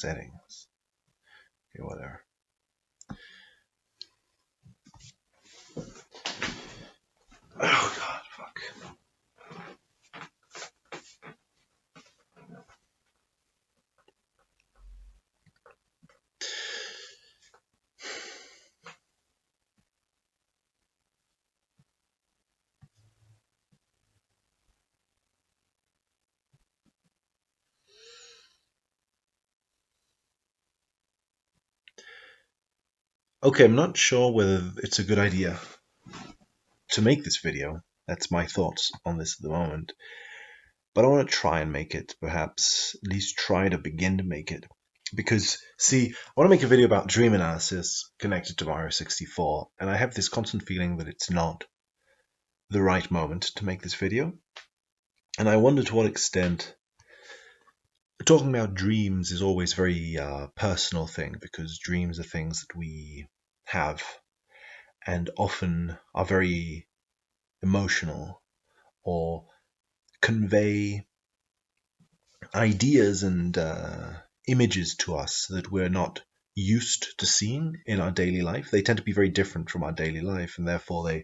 settings. Okay, whatever. Oh god, fuck. Okay, I'm not sure whether it's a good idea to make this video. That's my thoughts on this at the moment. But I want to try and make it, perhaps at least try to begin to make it. Because, see, I want to make a video about dream analysis connected to Mario 64, and I have this constant feeling that it's not the right moment to make this video. And I wonder to what extent talking about dreams is always a very personal thing, because dreams are things that we have and often are very emotional or convey ideas and images to us that we're not used to seeing in our daily life. They tend to be very different from our daily life, and therefore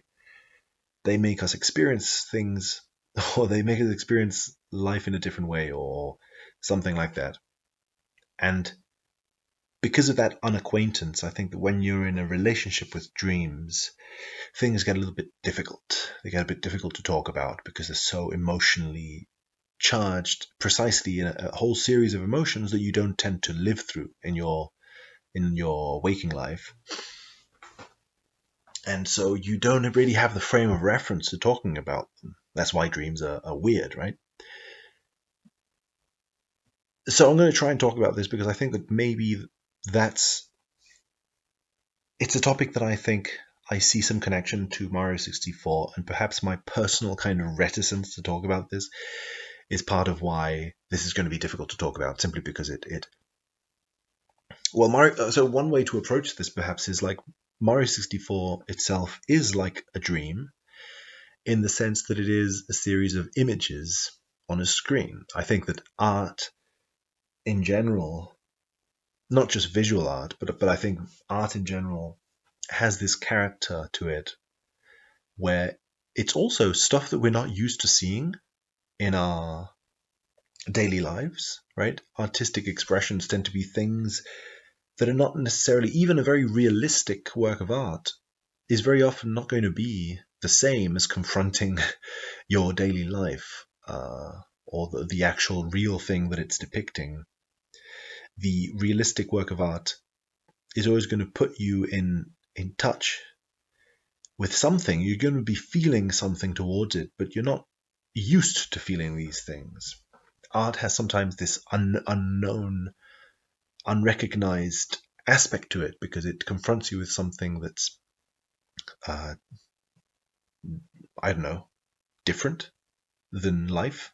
they make us experience things, or they make us experience life in a different way, or something like that. And because of that unacquaintance, I think that when you're in a relationship with dreams, things get a little bit difficult. They get a bit difficult to talk about because they're so emotionally charged, precisely in a whole series of emotions that you don't tend to live through in your waking life. And so you don't really have the frame of reference to talking about them. That's why dreams are weird, right? So I'm going to try and talk about this because I think that maybe it's a topic that I think I see some connection to Mario 64, and perhaps my personal kind of reticence to talk about this is part of why this is going to be difficult to talk about, simply because well, Mario, so one way to approach this perhaps is like Mario 64 itself is like a dream in the sense that it is a series of images on a screen. I think that art in general, not just visual art, but I think art in general has this character to it where it's also stuff that we're not used to seeing in our daily lives, right? Artistic expressions tend to be things that are not necessarily, even a very realistic work of art is very often not going to be the same as confronting your daily life or the actual real thing that it's depicting. The realistic work of art is always going to put you in touch with something. You're going to be feeling something towards it, but you're not used to feeling these things. Art has sometimes this unknown, unrecognized aspect to it because it confronts you with something that's, I don't know, different than life.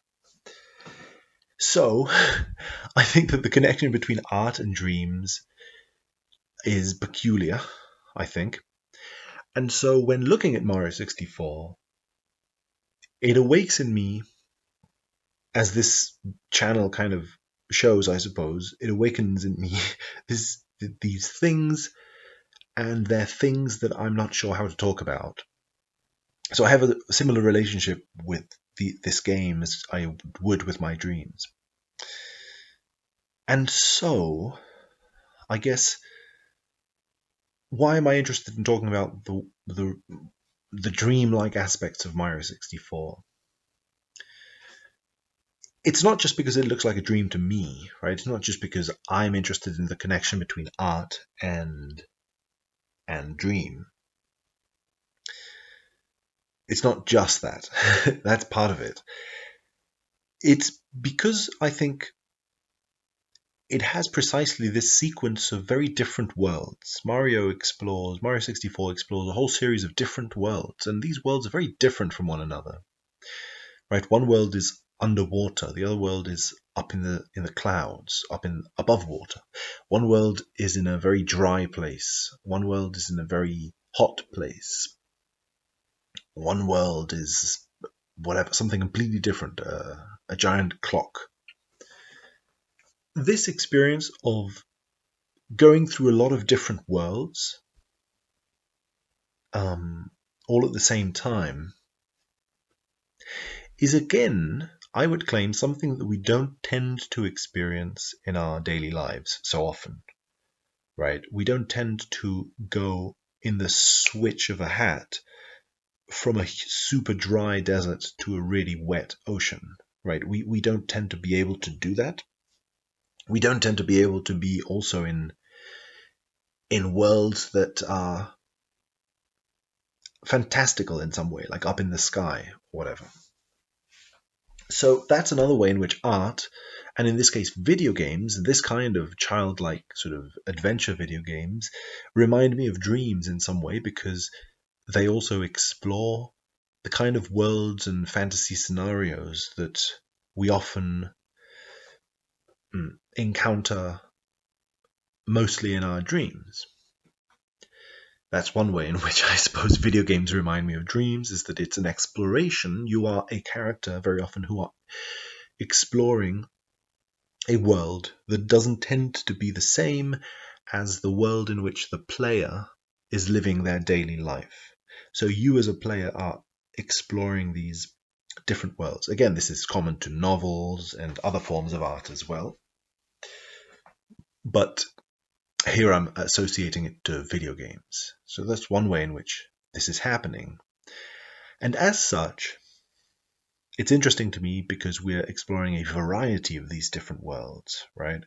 So I think that the connection between art and dreams is peculiar, I think. And so when looking at Mario 64, it awakes in me, as this channel kind of shows, I suppose, it awakens in me these things, and they're things that I'm not sure how to talk about. So I have a similar relationship with this game as I would with my dreams. And so, I guess, why am I interested in talking about the dream-like aspects of Mario 64? It's not just because it looks like a dream to me, right? It's not just because I'm interested in the connection between art and dream. It's not just that. That's part of it. It's because I think it has precisely this sequence of very different worlds. Mario 64 explores a whole series of different worlds, and these worlds are very different from one another. Right? One world is underwater, the other world is up in the clouds, above water. One world is in a very dry place. One world is in a very hot place. One world is whatever, something completely different, a giant clock. this experience of going through a lot of different worlds, all at the same time, is again, I would claim, something that we don't tend to experience in our daily lives so often, right? We don't tend to go in the switch of a hat from a super dry desert to a really wet ocean, right? We don't tend to be able to do that. We don't tend to be able to be also in worlds that are fantastical in some way, like up in the sky or whatever. So that's another way in which art, and in this case video games, this kind of childlike sort of adventure video games, remind me of dreams in some way, because they also explore the kind of worlds and fantasy scenarios that we often encounter mostly in our dreams. That's one way in which I suppose video games remind me of dreams, is that it's an exploration. You are a character very often who are exploring a world that doesn't tend to be the same as the world in which the player is living their daily life. So you as a player are exploring these different worlds. Again, this is common to novels and other forms of art as well. But here I'm associating it to video games. So that's one way in which this is happening. And as such, it's interesting to me because we're exploring a variety of these different worlds, right?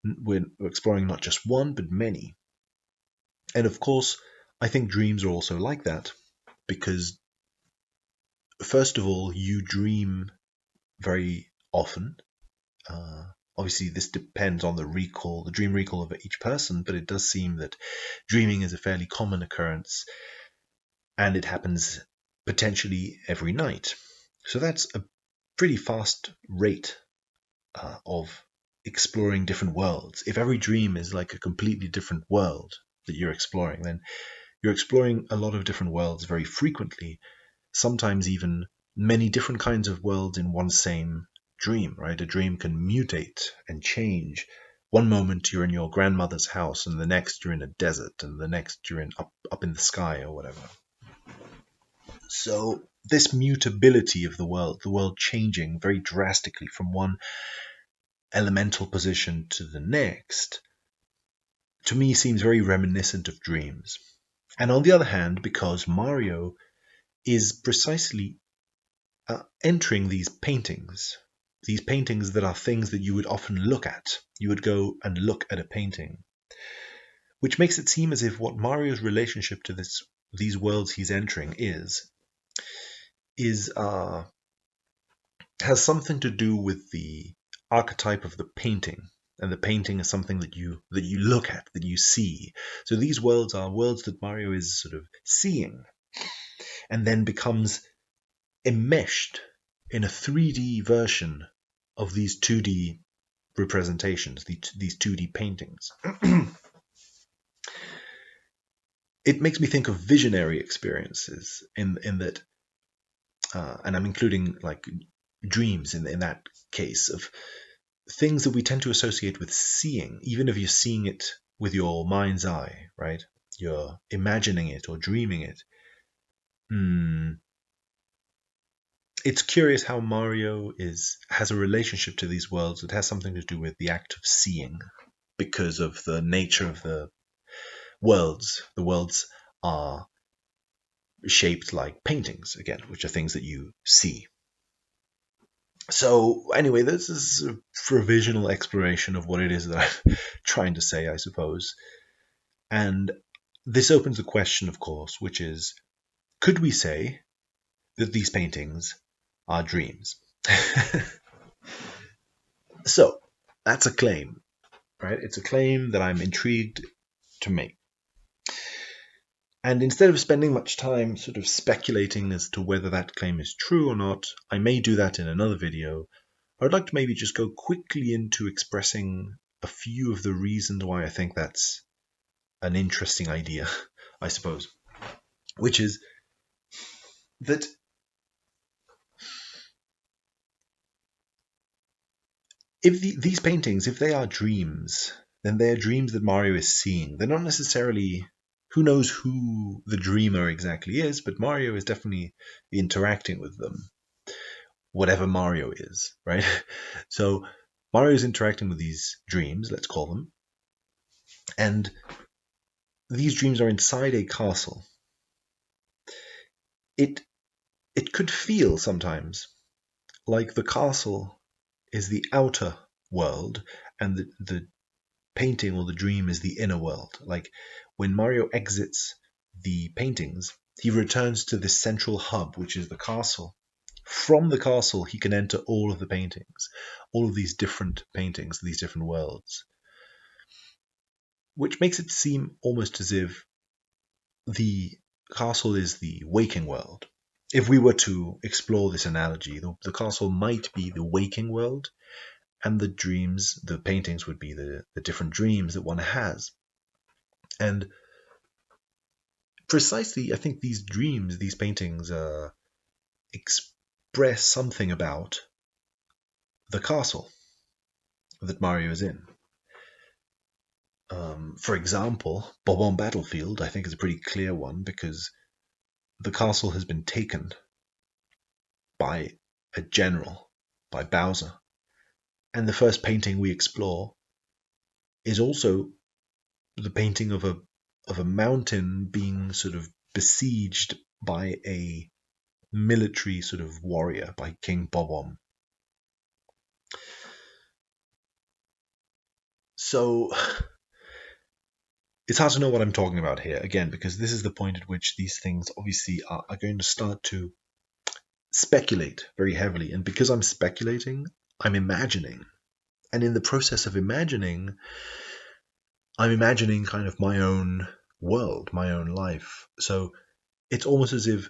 We're exploring not just one, but many. And of course, I think dreams are also like that, because first of all, you dream very often. Obviously, this depends on the dream recall of each person, but it does seem that dreaming is a fairly common occurrence, and it happens potentially every night. So that's a pretty fast rate of exploring different worlds. If every dream is like a completely different world that you're exploring, then you're exploring a lot of different worlds very frequently, sometimes even many different kinds of worlds in one same dream, right? A dream can mutate and change. One moment you're in your grandmother's house, and the next you're in a desert, and the next you're in up in the sky or whatever. So this mutability of the world changing very drastically from one elemental position to the next, to me seems very reminiscent of dreams. And on the other hand, because Mario is precisely entering these paintings that are things that you would often look at. You would go and look at a painting, which makes it seem as if what Mario's relationship to these worlds he's entering has something to do with the archetype of the painting. And the painting is something that you look at, that you see. So these worlds are worlds that Mario is sort of seeing, and then becomes enmeshed in a 3D version of these 2D representations, these 2D paintings. It makes me think of visionary experiences in that, and I'm including like dreams in that case, of things that we tend to associate with seeing, even if you're seeing it with your mind's eye, right? You're imagining it or dreaming it. It's curious how Mario has a relationship to these worlds that has something to do with the act of seeing, because of the nature of the worlds. The worlds are shaped like paintings, again, which are things that you see. So anyway, this is a provisional exploration of what it is that I'm trying to say, I suppose. And this opens a question, of course, which is, could we say that these paintings are dreams? So that's a claim, right? It's a claim that I'm intrigued to make. And instead of spending much time sort of speculating as to whether that claim is true or not, I may do that in another video. I would like to maybe just go quickly into expressing a few of the reasons why I think that's an interesting idea, I suppose, which is that if these paintings, if they are dreams, then they're dreams that Mario is seeing. They're not necessarily, who knows who the dreamer exactly is, but Mario is definitely interacting with them, whatever Mario is, right? So Mario is interacting with these dreams, let's call them, and these dreams are inside a castle. It could feel sometimes like the castle is the outer world and the painting or the dream is the inner world. Like when Mario exits the paintings, he returns to this central hub, which is the castle. From the castle, he can enter all of the paintings, all of these different paintings, these different worlds, which makes it seem almost as if the castle is the waking world. If we were to explore this analogy, the castle might be the waking world, and the dreams, the paintings would be the different dreams that one has. And precisely, I think these dreams, these paintings, express something about the castle that Mario is in. For example, Bob-omb Battlefield, I think, is a pretty clear one because the castle has been taken by a general, by Bowser. And the first painting we explore is also the painting of a mountain being sort of besieged by a military sort of warrior, by King Bob-omb. So it's hard to know what I'm talking about here, again, because this is the point at which these things obviously are going to start to speculate very heavily. And because I'm speculating, I'm imagining. And in the process of imagining, I'm imagining kind of my own world, my own life. So it's almost as if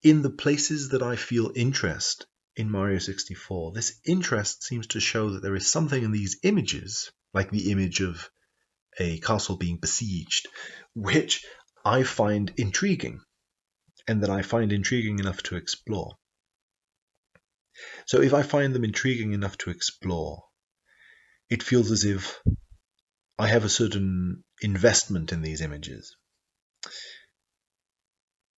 in the places that I feel interest in Mario 64, this interest seems to show that there is something in these images, like the image of a castle being besieged, which I find intriguing, and that I find intriguing enough to explore. So if I find them intriguing enough to explore, it feels as if I have a certain investment in these images.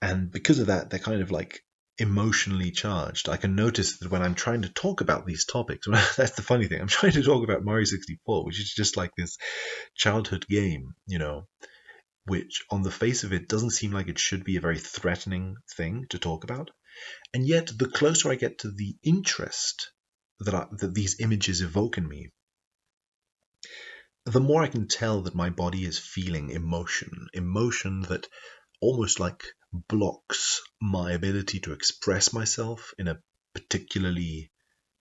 And because of that, they're kind of like emotionally charged. I can notice that when I'm trying to talk about these topics, that's the funny thing, I'm trying to talk about Mario 64, which is just like this childhood game, which on the face of it doesn't seem like it should be a very threatening thing to talk about. And yet, the closer I get to the interest that these images evoke in me, the more I can tell that my body is feeling emotion that almost like blocks my ability to express myself in a particularly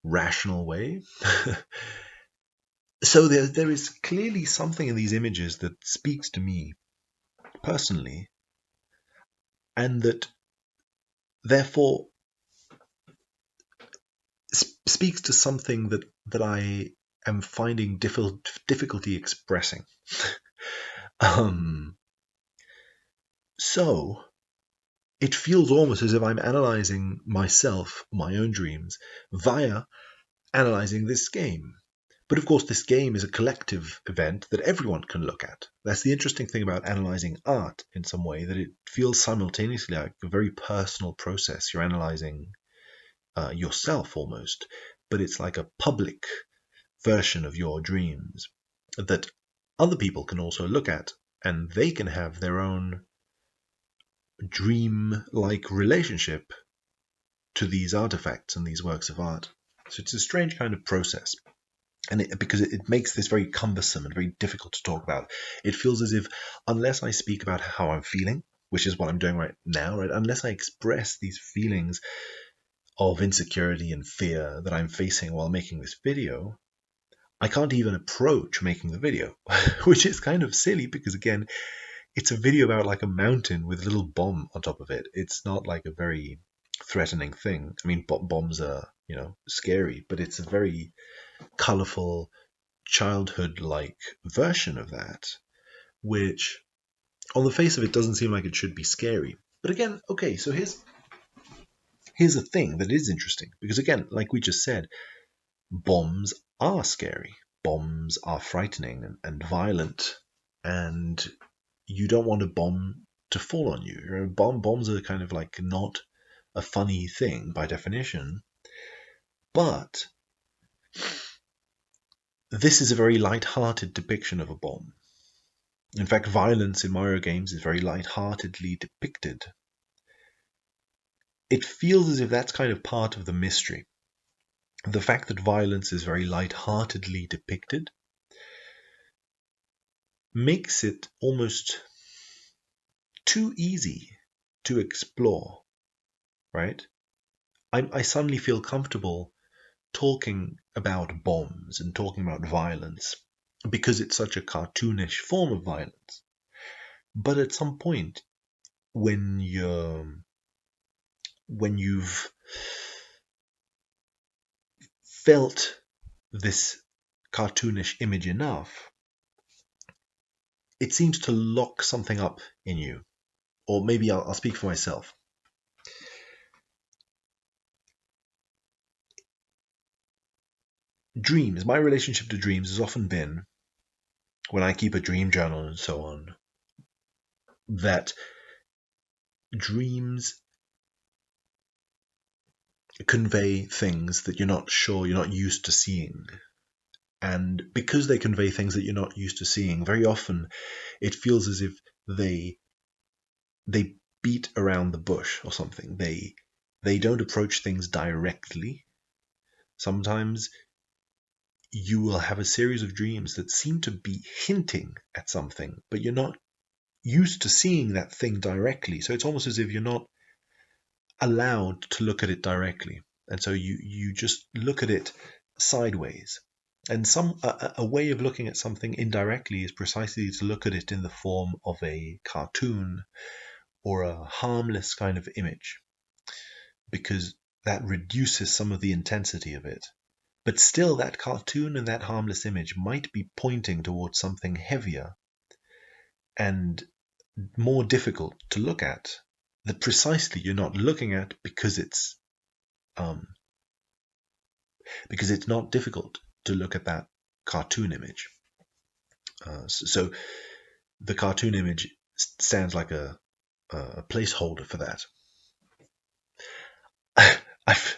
rational way. So there is clearly something in these images that speaks to me personally, and that therefore speaks to something that I am finding difficulty expressing. So it feels almost as if I'm analyzing myself, my own dreams, via analyzing this game. But of course, this game is a collective event that everyone can look at. That's the interesting thing about analyzing art in some way, that it feels simultaneously like a very personal process. You're analyzing yourself almost, but it's like a public version of your dreams that other people can also look at, and they can have their own dream-like relationship to these artifacts and these works of art. So it's a strange kind of process. And because it makes this very cumbersome and very difficult to talk about. It feels as if unless I speak about how I'm feeling, which is what I'm doing right now, right, unless I express these feelings of insecurity and fear that I'm facing while making this video, I can't even approach making the video, which is kind of silly because, again, it's a video about like a mountain with a little bomb on top of it. It's not like a very threatening thing. I mean, bombs are, scary, but it's a very colorful, childhood-like version of that, which on the face of it doesn't seem like it should be scary. But again, okay, so here's a thing that is interesting, because again, like we just said, bombs are scary. Bombs are frightening and violent, and you don't want a bomb to fall on you. Bombs are kind of like not a funny thing by definition, but this is a very light-hearted depiction of a bomb. In fact, violence in Mario games is very light-heartedly depicted. It feels as if that's kind of part of the mystery. The fact that violence is very light-heartedly depicted makes it almost too easy to explore, right? I suddenly feel comfortable talking about bombs and talking about violence because it's such a cartoonish form of violence. But at some point, when you've felt this cartoonish image enough, it seems to lock something up in you. Or maybe I'll speak for myself. Dreams, my relationship to dreams has often been, when I keep a dream journal and so on, that dreams convey things that you're not sure, you're not used to seeing. And because they convey things that you're not used to seeing, very often it feels as if they beat around the bush or something. They don't approach things directly. Sometimes you will have a series of dreams that seem to be hinting at something, but you're not used to seeing that thing directly. So it's almost as if you're not allowed to look at it directly. And so you just look at it sideways. And a way of looking at something indirectly is precisely to look at it in the form of a cartoon or a harmless kind of image, because that reduces some of the intensity of it. But still, that cartoon and that harmless image might be pointing towards something heavier and more difficult to look at, that precisely you're not looking at because it's not difficult to look at that cartoon image. So the cartoon image stands like a placeholder for that.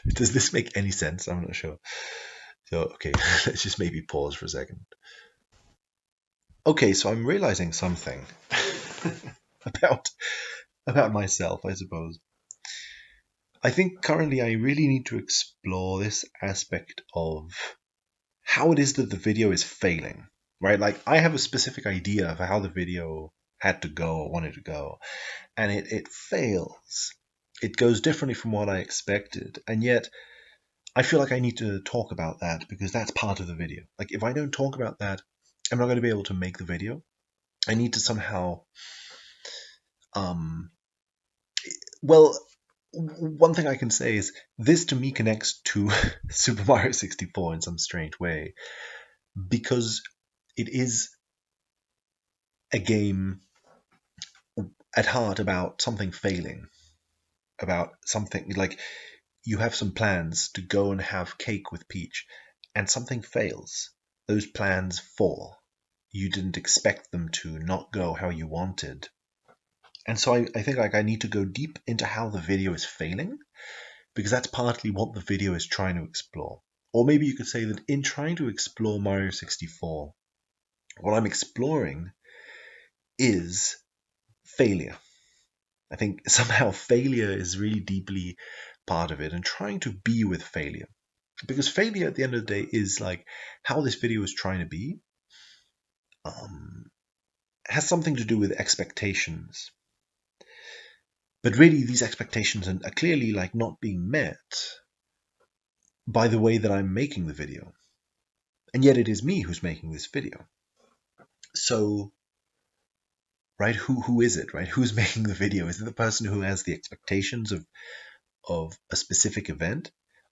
Does this make any sense? I'm not sure. So, okay, let's just maybe pause for a second. Okay, so I'm realizing something about myself, I suppose. I think currently I really need to explore this aspect of how it is that the video is failing, right? Like, I have a specific idea for how the video had to go or wanted to go, and it fails. It goes differently from what I expected, and yet I feel like I need to talk about that because that's part of the video. Like, if I don't talk about that, I'm not going to be able to make the video. I need to somehow, well, one thing I can say is this to me connects to Super Mario 64 in some strange way, because it is a game at heart about something failing, about something like you have some plans to go and have cake with Peach, and something fails. Those plans fall. You didn't expect them to not go how you wanted. And so I think like I need to go deep into how the video is failing, because that's partly what the video is trying to explore. Or maybe you could say that in trying to explore Mario 64, what I'm exploring is failure. I think somehow failure is really deeply part of it, and trying to be with failure. Because failure at the end of the day is like how this video is trying to be, has something to do with expectations. But really, these expectations are clearly like not being met by the way that I'm making the video. And yet it is me who's making this video. So, right, who is it, right? Who's making the video? Is it the person who has the expectations of a specific event?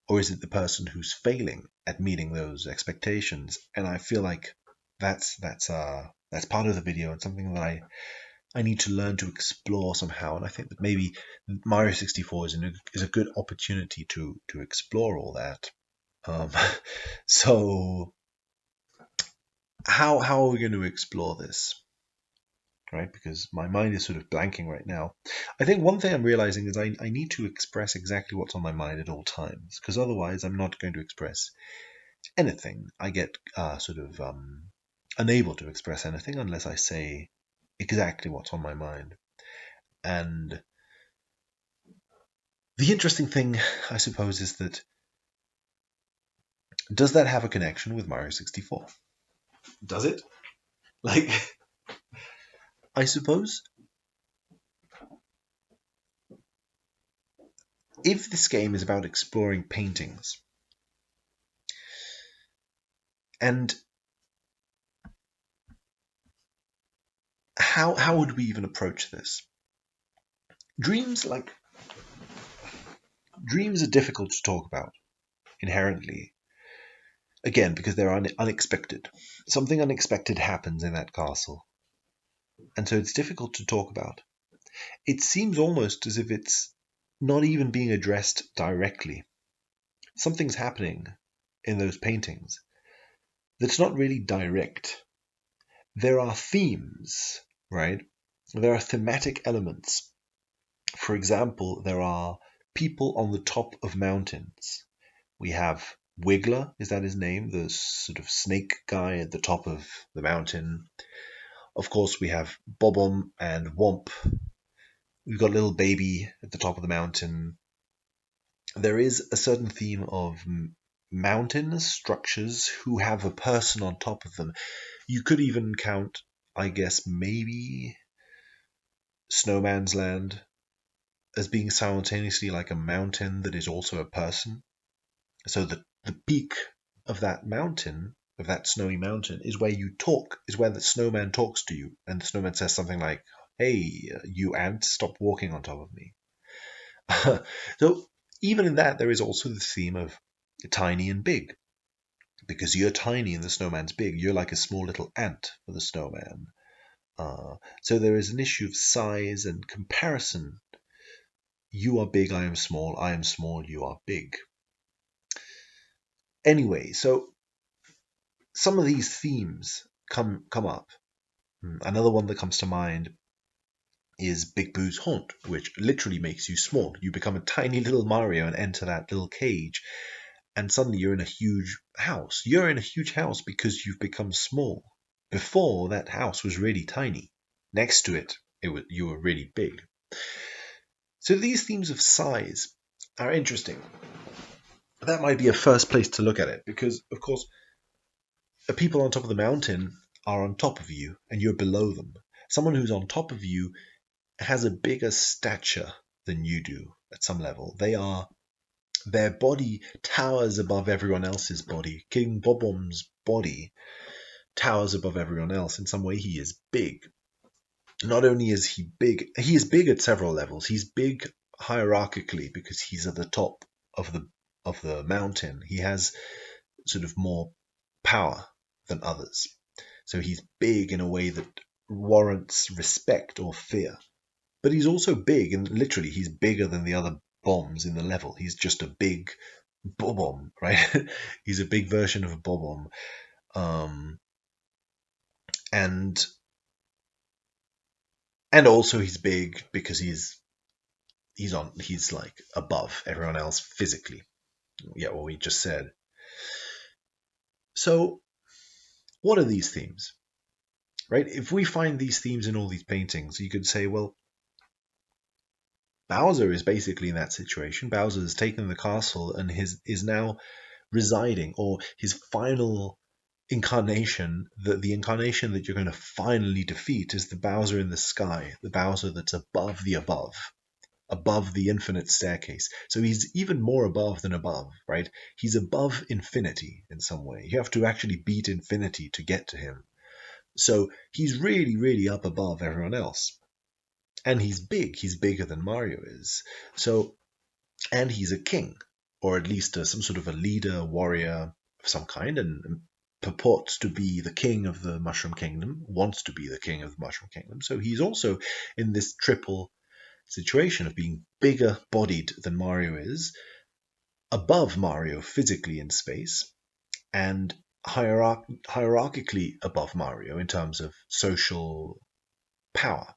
Or is it the person who's failing at meeting those expectations? And I feel like that's part of the video and something that I need to learn to explore somehow. And I think that maybe Mario 64 is a good opportunity to explore all that. Um, so how are we going to explore this? Right, because my mind is sort of blanking right now. I think one thing I'm realizing is I need to express exactly what's on my mind at all times, because otherwise I'm not going to express anything. I get sort of unable to express anything unless I say exactly what's on my mind. And the interesting thing, I suppose, is that does that have a connection with Mario 64? Does it? Like, I suppose if this game is about exploring paintings, and how would we even approach this? Dreams, dreams are difficult to talk about inherently. Again, because they're unexpected. Something unexpected happens in that castle, and so it's difficult to talk about. It seems almost as if it's not even being addressed directly. Something's happening in those paintings that's not really direct. There are themes, right? There are thematic elements. For example, there are people on the top of mountains. We have Wiggler, is that his name? The sort of snake guy at the top of the mountain. Of course, we have Bob-omb and Whomp. We've got little baby at the top of the mountain. There is a certain theme of mountain structures who have a person on top of them. You could even count, I guess, maybe Snowman's Land as being simultaneously like a mountain that is also a person. So the peak of that mountain, of that snowy mountain, is where you talk, is where the snowman talks to you. And the snowman says something like, "Hey, you ant, stop walking on top of me." So even in that, there is also the theme of tiny and big. Because you're tiny and the snowman's big, you're like a small little ant for the snowman. So there is an issue of size and comparison. You are big, I am small, you are big. Anyway, so some of these themes come up. Another one that comes to mind is Big Boo's Haunt, which literally makes you small. You become a tiny little Mario and enter that little cage, and suddenly you're in a huge house. You're in a huge house because you've become small. Before, that house was really tiny. Next to it, you were really big. So these themes of size are interesting. That might be a first place to look at it, because, of course, the people on top of the mountain are on top of you, and you're below them. Someone who's on top of you has a bigger stature than you do at some level. Their body towers above everyone else's body. King Bob-omb's body towers above everyone else. In some way, he is big. Not only is he is big at several levels. He's big hierarchically because he's at the top of the mountain. He has sort of more power than others. So he's big in a way that warrants respect or fear. But he's also big, and literally he's bigger than the other bombs in the level. He's just a big Bob-omb, right? He's a big version of a Bob-omb. And also he's big because he's like above everyone else physically. Yeah, what we just said. So what are these themes? Right? If we find these themes in all these paintings, you could say, well, Bowser is basically in that situation. Bowser has taken the castle and is now residing, or his final incarnation, the incarnation that you're going to finally defeat, is the Bowser in the sky, the Bowser that's above the infinite staircase. So he's even more above than above, right? He's above infinity in some way. You have to actually beat infinity to get to him. So he's really, really up above everyone else. And he's big. He's bigger than Mario is. So, and he's a king, or at least some sort of a leader, warrior of some kind, and purports to be the king of the Mushroom Kingdom, wants to be the king of the Mushroom Kingdom. So he's also in this triple situation of being bigger bodied than Mario is, above Mario physically in space and hierarchically above Mario in terms of social power.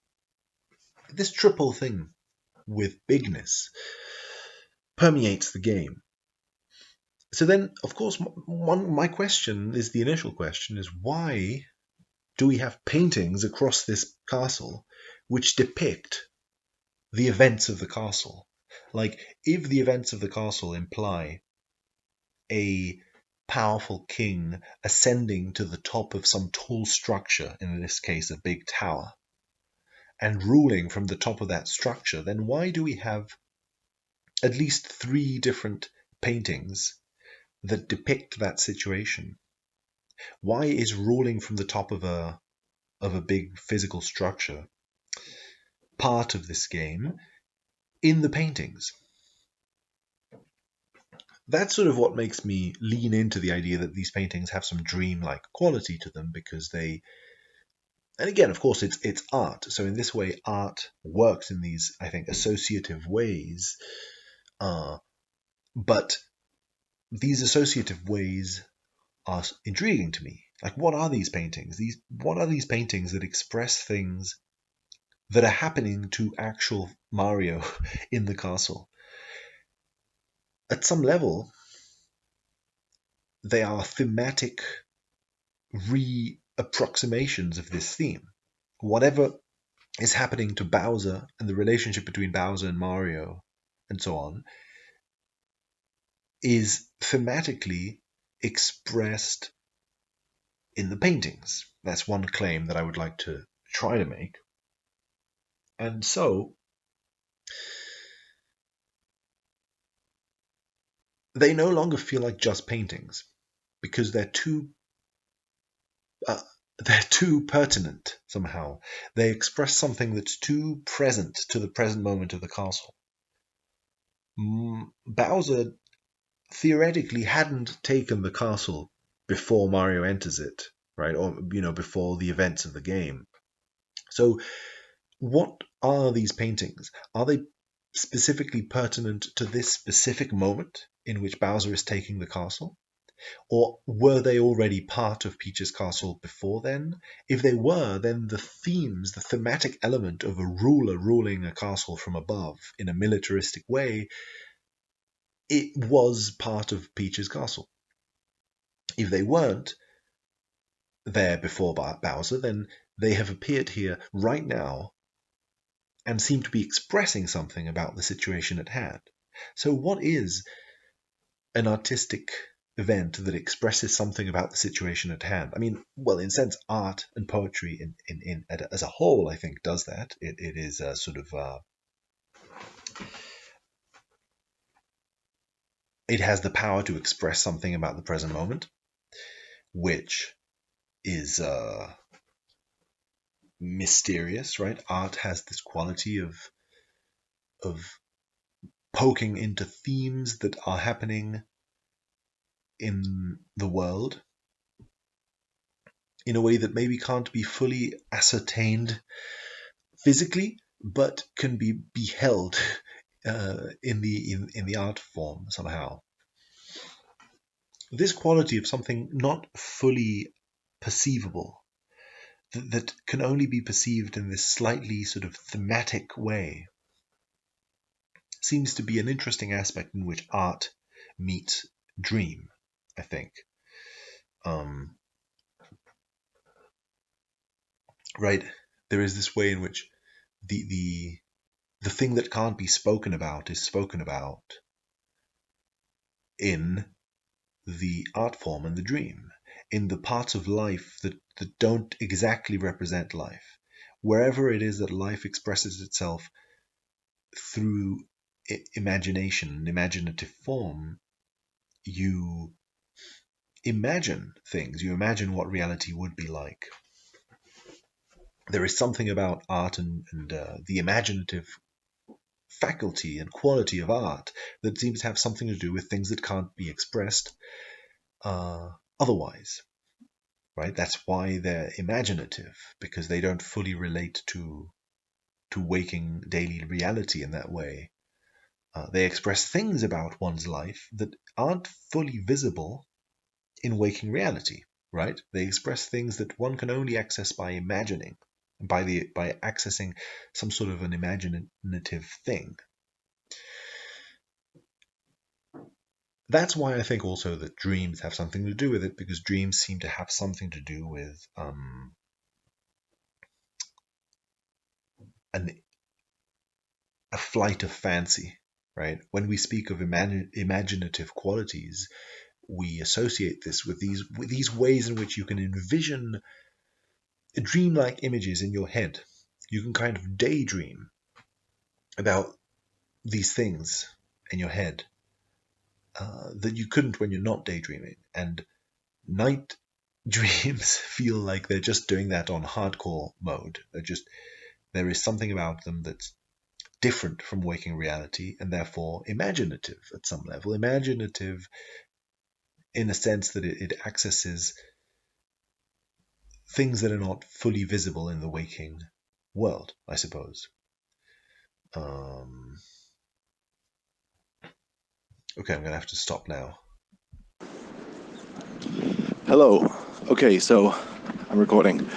This triple thing with bigness permeates the game. So then, of course, my question is the initial question is why do we have paintings across this castle which depict the events of the castle? Like, if the events of the castle imply a powerful king ascending to the top of some tall structure, in this case a big tower, and ruling from the top of that structure, then why do we have at least 3 different paintings that depict that situation? Why is ruling from the top of a big physical structure part of this game in the paintings? That's sort of what makes me lean into the idea that these paintings have some dreamlike quality to them, because they, and again, of course, it's art. So in this way, art works in these, I think, associative ways. But these associative ways are intriguing to me. Like, what are these paintings? What are these paintings that express things that are happening to actual Mario in the castle? At some level, they are thematic re-approximations of this theme. Whatever is happening to Bowser and the relationship between Bowser and Mario and so on is thematically expressed in the paintings. That's one claim that I would like to try to make. And so they no longer feel like just paintings, because they're too pertinent somehow. They express something that's too present to the present moment of the castle. Bowser theoretically hadn't taken the castle before Mario enters it, right? Or, before the events of the game. So what are these paintings? Are they specifically pertinent to this specific moment in which Bowser is taking the castle? Or were they already part of Peach's castle before then? If they were, then the themes, the thematic element of a ruler ruling a castle from above in a militaristic way, it was part of Peach's castle. If they weren't there before Bowser, then they have appeared here right now and seem to be expressing something about the situation at hand. So what is an artistic event that expresses something about the situation at hand? I mean, well, in a sense, art and poetry as a whole, I think, does that. It is a sort of it has the power to express something about the present moment, which is mysterious, right? Art has this quality of poking into themes that are happening in the world in a way that maybe can't be fully ascertained physically, but can be beheld in the art form somehow. This quality of something not fully perceivable, that can only be perceived in this slightly sort of thematic way, seems to be an interesting aspect in which art meets dream, I think. Right? There is this way in which the thing that can't be spoken about is spoken about in the art form and the dream, in the parts of life that don't exactly represent life. Wherever it is that life expresses itself through imagination, imaginative form, you imagine things, you imagine what reality would be like. There is something about art and the imaginative faculty and quality of art that seems to have something to do with things that can't be expressed otherwise, right? That's why they're imaginative, because they don't fully relate to waking daily reality in that way. They express things about one's life that aren't fully visible in waking reality, right? They express things that one can only access by imagining, by accessing some sort of an imaginative thing. That's why I think also that dreams have something to do with it, because dreams seem to have something to do with a flight of fancy, right? When we speak of imaginative qualities, we associate this with these ways in which you can envision dreamlike images in your head. You can kind of daydream about these things in your head that you couldn't when you're not daydreaming. And night dreams feel like they're just doing that on hardcore mode. There is something about them that's different from waking reality, and therefore imaginative at some level. Imaginative in a sense that it accesses things that are not fully visible in the waking world, I suppose. Okay, I'm going to have to stop now. Hello. Okay, so I'm recording.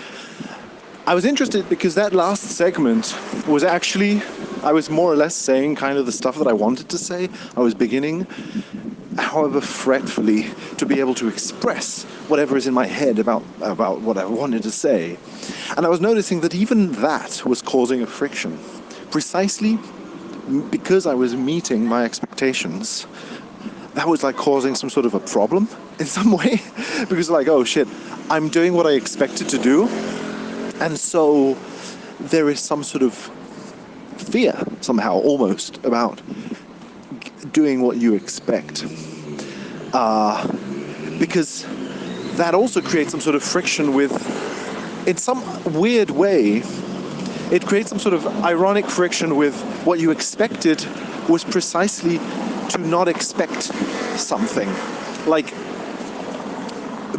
I was interested because that last segment was actually, I was more or less saying kind of the stuff that I wanted to say. I was beginning, however fretfully, to be able to express whatever is in my head about what I wanted to say. And I was noticing that even that was causing a friction. Precisely because I was meeting my expectations, that was like causing some sort of a problem in some way. Because like, oh shit, I'm doing what I expected to do. And so there is some sort of fear somehow almost about doing what you expect. Because that also creates some sort of friction with, in some weird way, it creates some sort of ironic friction with what you expected was precisely to not expect something. Like,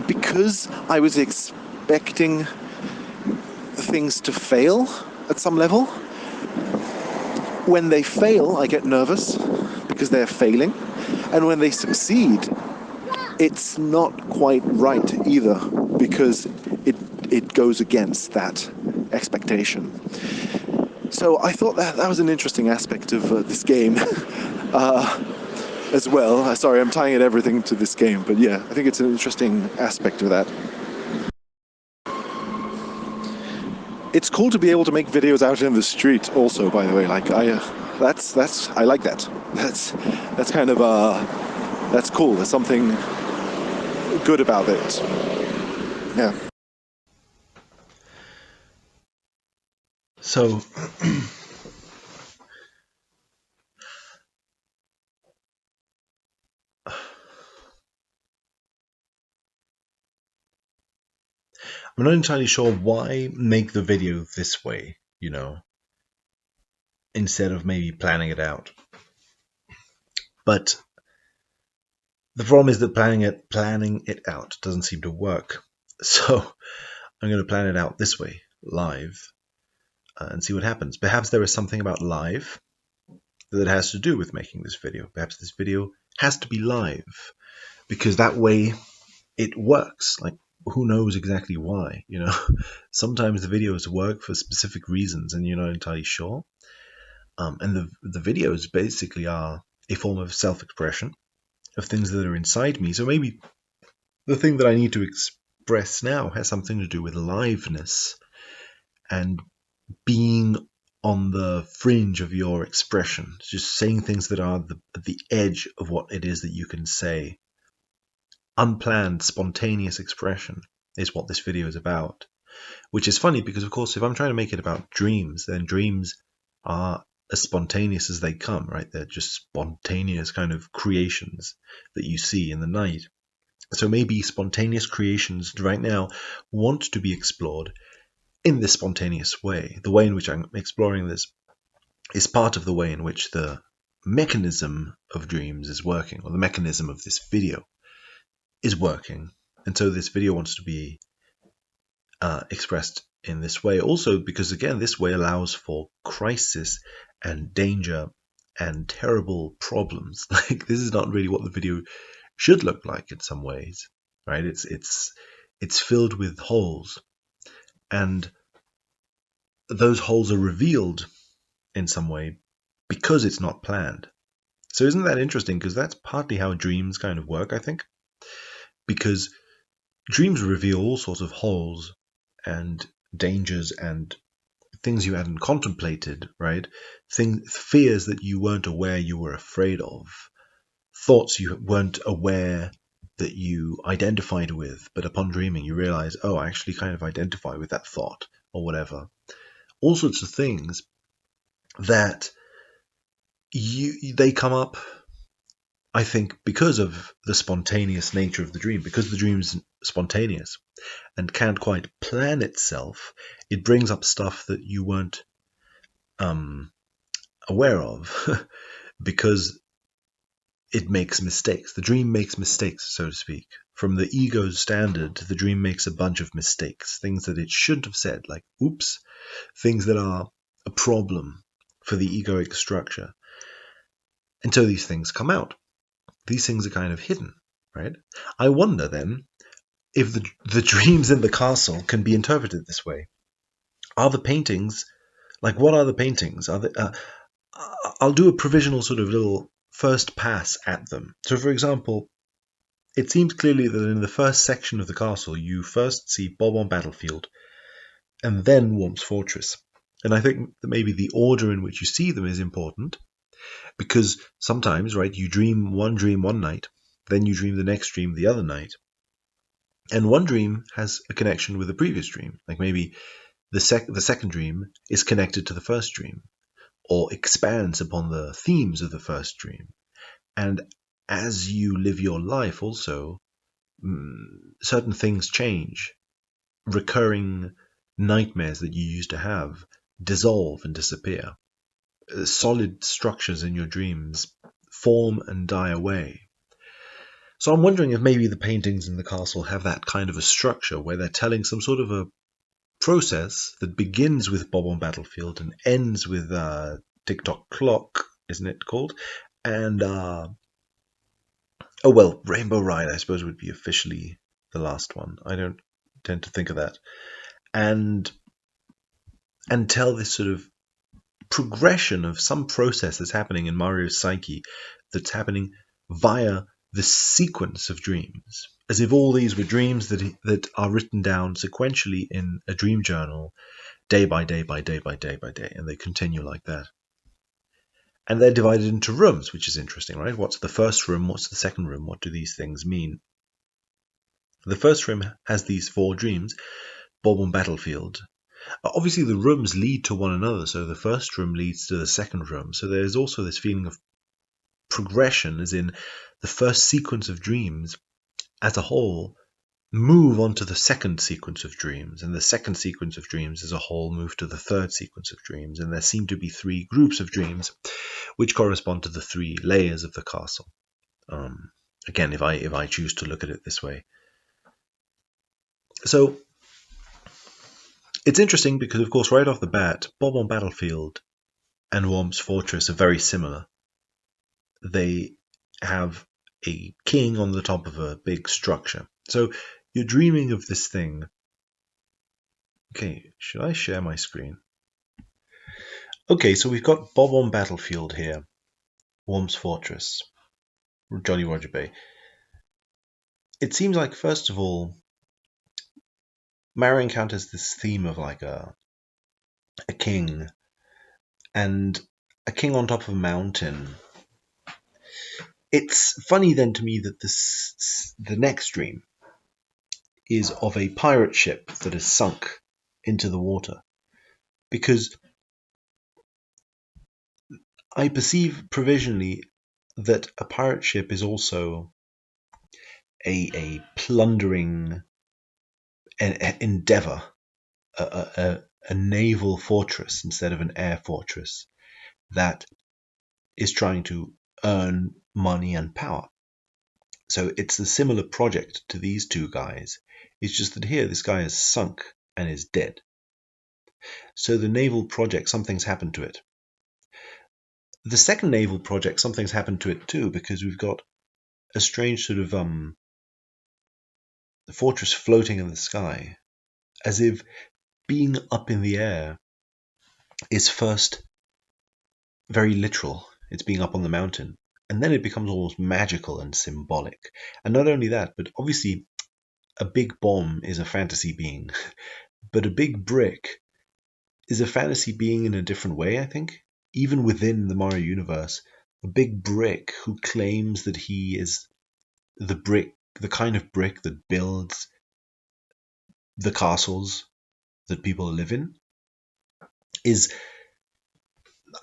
because I was expecting things to fail at some level, when they fail, I get nervous because they're failing. And when they succeed, it's not quite right either, because it goes against that expectation. So I thought that was an interesting aspect of this game as well. Sorry, I'm tying everything to this game, but yeah, I think it's an interesting aspect of that. It's cool to be able to make videos out in the street also, by the way. Like I like that. That's kind of that's cool. There's something good about it. Yeah. So I'm not entirely sure why make the video this way, instead of maybe planning it out. But the problem is that planning it out doesn't seem to work. So I'm going to plan it out this way, live, and see what happens. Perhaps there is something about live that has to do with making this video. Perhaps this video has to be live, because that way it works. Like, who knows exactly why, Sometimes the videos work for specific reasons and you're not entirely sure. And the videos basically are a form of self-expression of things that are inside me. So maybe the thing that I need to express now has something to do with liveness and being on the fringe of your expression, just saying things that are at the edge of what it is that you can say. Unplanned, spontaneous expression is what this video is about. Which is funny because, of course, if I'm trying to make it about dreams, then dreams are as spontaneous as they come, right? They're just spontaneous kind of creations that you see in the night. So maybe spontaneous creations right now want to be explored in this spontaneous way. The way in which I'm exploring this is part of the way in which the mechanism of dreams is working, or the mechanism of this video is working. And so this video wants to be expressed in this way also because, again, this way allows for crisis and danger and terrible problems. Like, this is not really what the video should look like in some ways, right? It's filled with holes, and those holes are revealed in some way because it's not planned. So isn't that interesting? Because that's partly how dreams kind of work, I think. Because dreams reveal all sorts of holes and dangers and things you hadn't contemplated, right? Fears that you weren't aware you were afraid of, thoughts you weren't aware that you identified with, but upon dreaming you realize, oh, I actually kind of identify with that thought or whatever. All sorts of things that they come up, I think, because of the spontaneous nature of the dream, because the dream is spontaneous and can't quite plan itself. It brings up stuff that you weren't aware of because it makes mistakes. The dream makes mistakes, so to speak. From the ego's standard, the dream makes a bunch of mistakes, things that it shouldn't have said, like oops, things that are a problem for the egoic structure. And so these things come out. These things are kind of hidden, right? I wonder then if the dreams in the castle can be interpreted this way. Are the paintings, like what are the paintings? Are they, I'll do a provisional sort of little first pass at them. So for example, it seems clearly that in the first section of the castle you first see Bob-omb Battlefield and then Worm's Fortress. And I think that maybe the order in which you see them is important, because sometimes, right, you dream one night, then you dream the next dream the other night, and one dream has a connection with the previous dream. Like maybe the second dream is connected to the first dream, or expands upon the themes of the first dream. And as you live your life also, certain things change. Recurring nightmares that you used to have dissolve and disappear. Solid structures in your dreams form and die away. So I'm wondering if maybe the paintings in the castle have that kind of a structure where they're telling some sort of a process that begins with Bob-omb Battlefield and ends with Tick-Tock Clock, isn't it called? And Rainbow Ride, I suppose, would be officially the last one. I don't tend to think of that. And tell this sort of progression of some process that's happening in Mario's psyche, that's happening via the sequence of dreams, as if all these were dreams that are written down sequentially in a dream journal, day by day by day by day by day, and they continue like that. And they're divided into rooms, which is interesting, right? What's the first room? What's the second room? What do these things mean? The first room has these 4 dreams, Bob-omb Battlefield. Obviously, the rooms lead to one another, so the first room leads to the second room. So there's also this feeling of progression, as in the first sequence of dreams as a whole move on to the second sequence of dreams, and the second sequence of dreams as a whole move to the third sequence of dreams, and there seem to be 3 groups of dreams which correspond to the 3 layers of the castle. Again, if I choose to look at it this way. So it's interesting because, of course, right off the bat, Bob-omb Battlefield and Worm's Fortress are very similar. They have a king on the top of a big structure. So you're dreaming of this thing. Okay, should I share my screen? Okay, so we've got Bob-omb Battlefield here, Worm's Fortress, Jolly Roger Bay. It seems like, first of all, Mario encounters this theme of like a king, and a king on top of a mountain. It's funny then to me that the next dream is of a pirate ship that is sunk into the water, because I perceive provisionally that a pirate ship is also a plundering endeavor, a naval fortress instead of an air fortress that is trying to earn money and power. So it's a similar project to these 2 guys. It's just that here this guy is sunk and is dead. So the naval project, something's happened to it. The second naval project, something's happened to it too, because we've got a strange sort of fortress floating in the sky, as if being up in the air is first very literal. It's being up on the mountain. And then it becomes almost magical and symbolic. And not only that, but obviously a big bomb is a fantasy being. But a big brick is a fantasy being in a different way, I think. Even within the Mario universe, a big brick who claims that he is the kind of brick that builds the castles that people live in,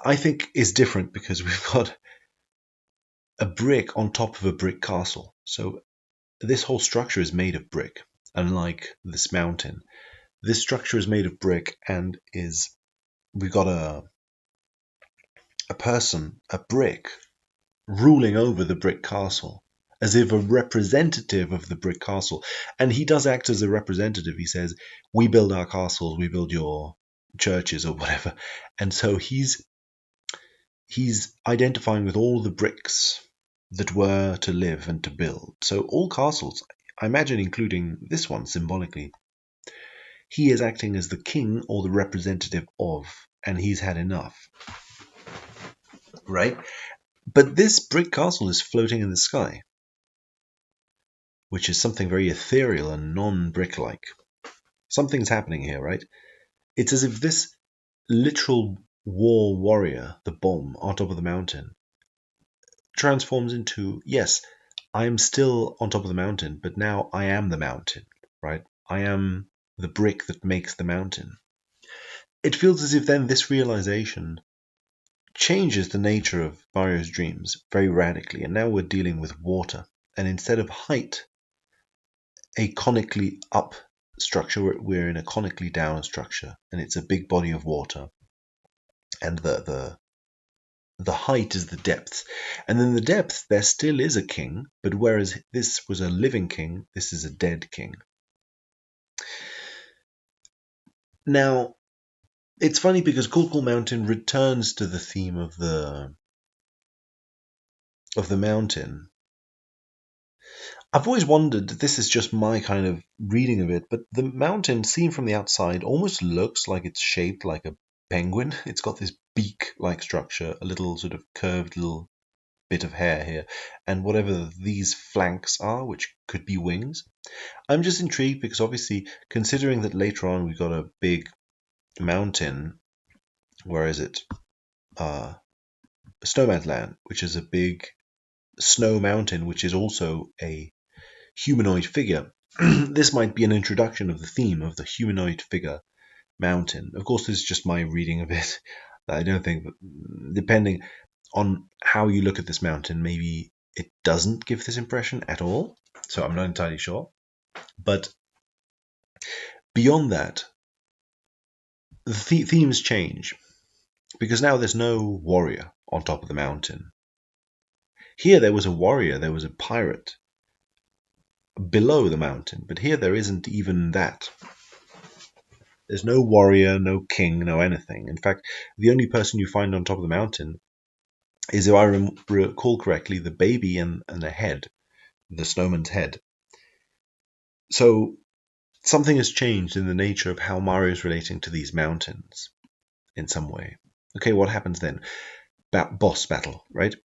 I think is different, because we've got a brick on top of a brick castle. So this whole structure is made of brick, unlike this mountain. This structure is made of brick, and we've got a person, a brick, ruling over the brick castle, as if a representative of the brick castle. And he does act as a representative. He says, we build our castles, we build your churches or whatever. And so he's identifying with all the bricks that were to live and to build. So all castles, I imagine including this one symbolically, he is acting as the king or the representative of, and he's had enough. Right? But this brick castle is floating in the sky, which is something very ethereal and non-brick-like. Something's happening here, right? It's as if this literal war warrior, the bomb on top of the mountain, transforms into, yes, I am still on top of the mountain, but now I am the mountain, right? I am the brick that makes the mountain. It feels as if then this realization changes the nature of Mario's dreams very radically, and now we're dealing with water. And instead of height, a conically up structure, we're in a conically down structure, and it's a big body of water. And the height is the depth. And in the depth, there still is a king, but whereas this was a living king, this is a dead king. Now, it's funny because Cool Cool Mountain returns to the theme of the mountain. I've always wondered, this is just my kind of reading of it, but the mountain seen from the outside almost looks like it's shaped like a penguin. It's got this beak-like structure, a little sort of curved little bit of hair here, and whatever these flanks are, which could be wings. I'm just intrigued because obviously, considering that later on we've got a big mountain, where is it? Snowman's Land, which is a big snow mountain, which is also a humanoid figure. This might be an introduction of the theme of the humanoid figure mountain. Of course, this is just my reading of it. I don't think, depending on how you look at this mountain, maybe it doesn't give this impression at all. So I'm not entirely sure. But beyond that, the themes change, because now there's no warrior on top of the mountain. Here there was a warrior, there was a pirate below the mountain, but here there isn't even that. There's no warrior, no king, no anything. In fact, the only person you find on top of the mountain is, if I recall correctly, the baby and the head, the snowman's head. So something has changed in the nature of how Mario is relating to these mountains in some way. Okay, what happens then? Boss battle, right?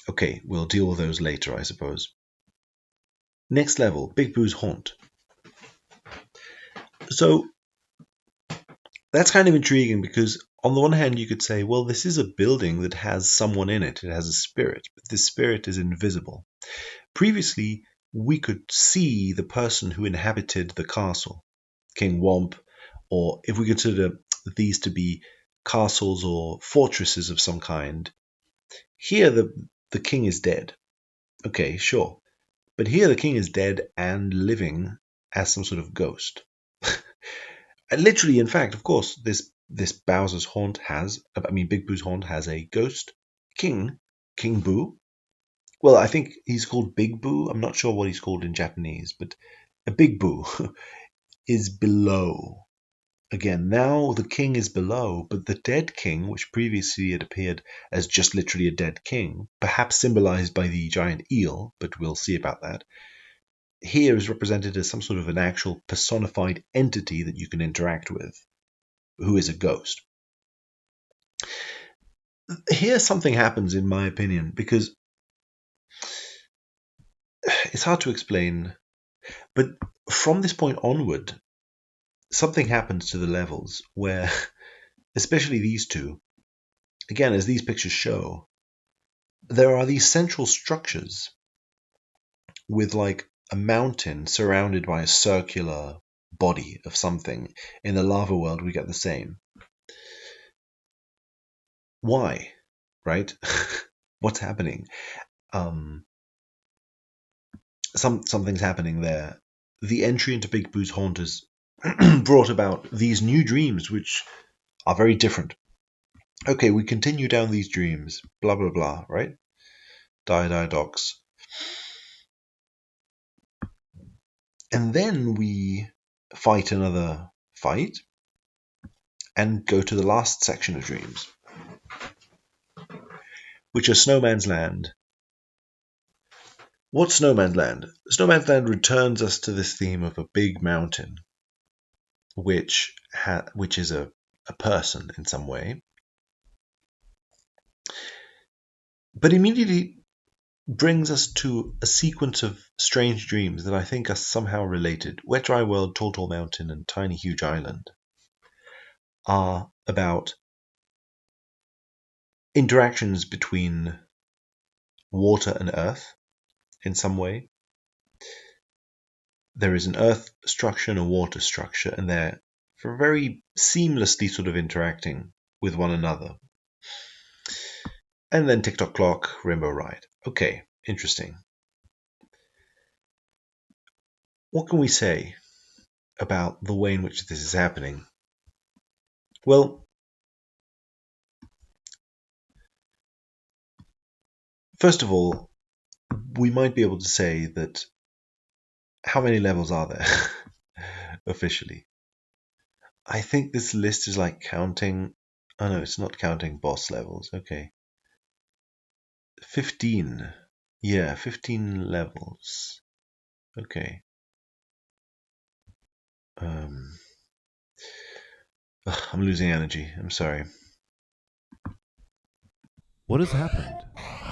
Okay, we'll deal with those later, I suppose. Next level, Big Boo's Haunt. So that's kind of intriguing, because on the one hand you could say, well, this is a building that has someone in it. It has a spirit, but this spirit is invisible. Previously, we could see the person who inhabited the castle, King Womp, or if we consider these to be castles or fortresses of some kind. Here the king is dead. Okay, sure. But here the king is dead and living as some sort of ghost. And literally, in fact, of course, this Bowser's Haunt Big Boo's Haunt has a ghost king, King Boo. Well, I think he's called Big Boo. I'm not sure what he's called in Japanese, but a Big Boo is below Again, now the king is below, but the dead king, which previously had appeared as just literally a dead king, perhaps symbolized by the giant eel, but we'll see about that, here is represented as some sort of an actual personified entity that you can interact with, who is a ghost. Here something happens, in my opinion, because it's hard to explain, but from this point onward, something happens to the levels where, especially these two, again, as these pictures show, there are these central structures with like a mountain surrounded by a circular body of something. In the lava world, we get the same. Why? Right? What's happening? Something's happening there. The entry into Big Boo's haunt has brought about these new dreams, which are very different. Okay, we continue down these dreams, blah, blah, blah, right? Docs. And then we fight another fight and go to the last section of dreams, which is Snowman's Land. What's Snowman's Land? Snowman's Land returns us to this theme of a big mountain, which is a person in some way, but immediately brings us to a sequence of strange dreams that I think are somehow related. Wet Dry World, Tall Tall Mountain, and Tiny Huge Island are about interactions between water and earth in some way. There is an earth structure and a water structure, and they're very seamlessly sort of interacting with one another. And then Tick-Tock Clock, Rainbow Ride. Okay, interesting. What can we say about the way in which this is happening? Well, first of all, we might be able to say that how many levels are there officially? I think this list is like counting. Oh no, it's not counting boss levels. Okay. 15. Yeah, 15 levels. Okay. I'm losing energy. I'm sorry. What has happened?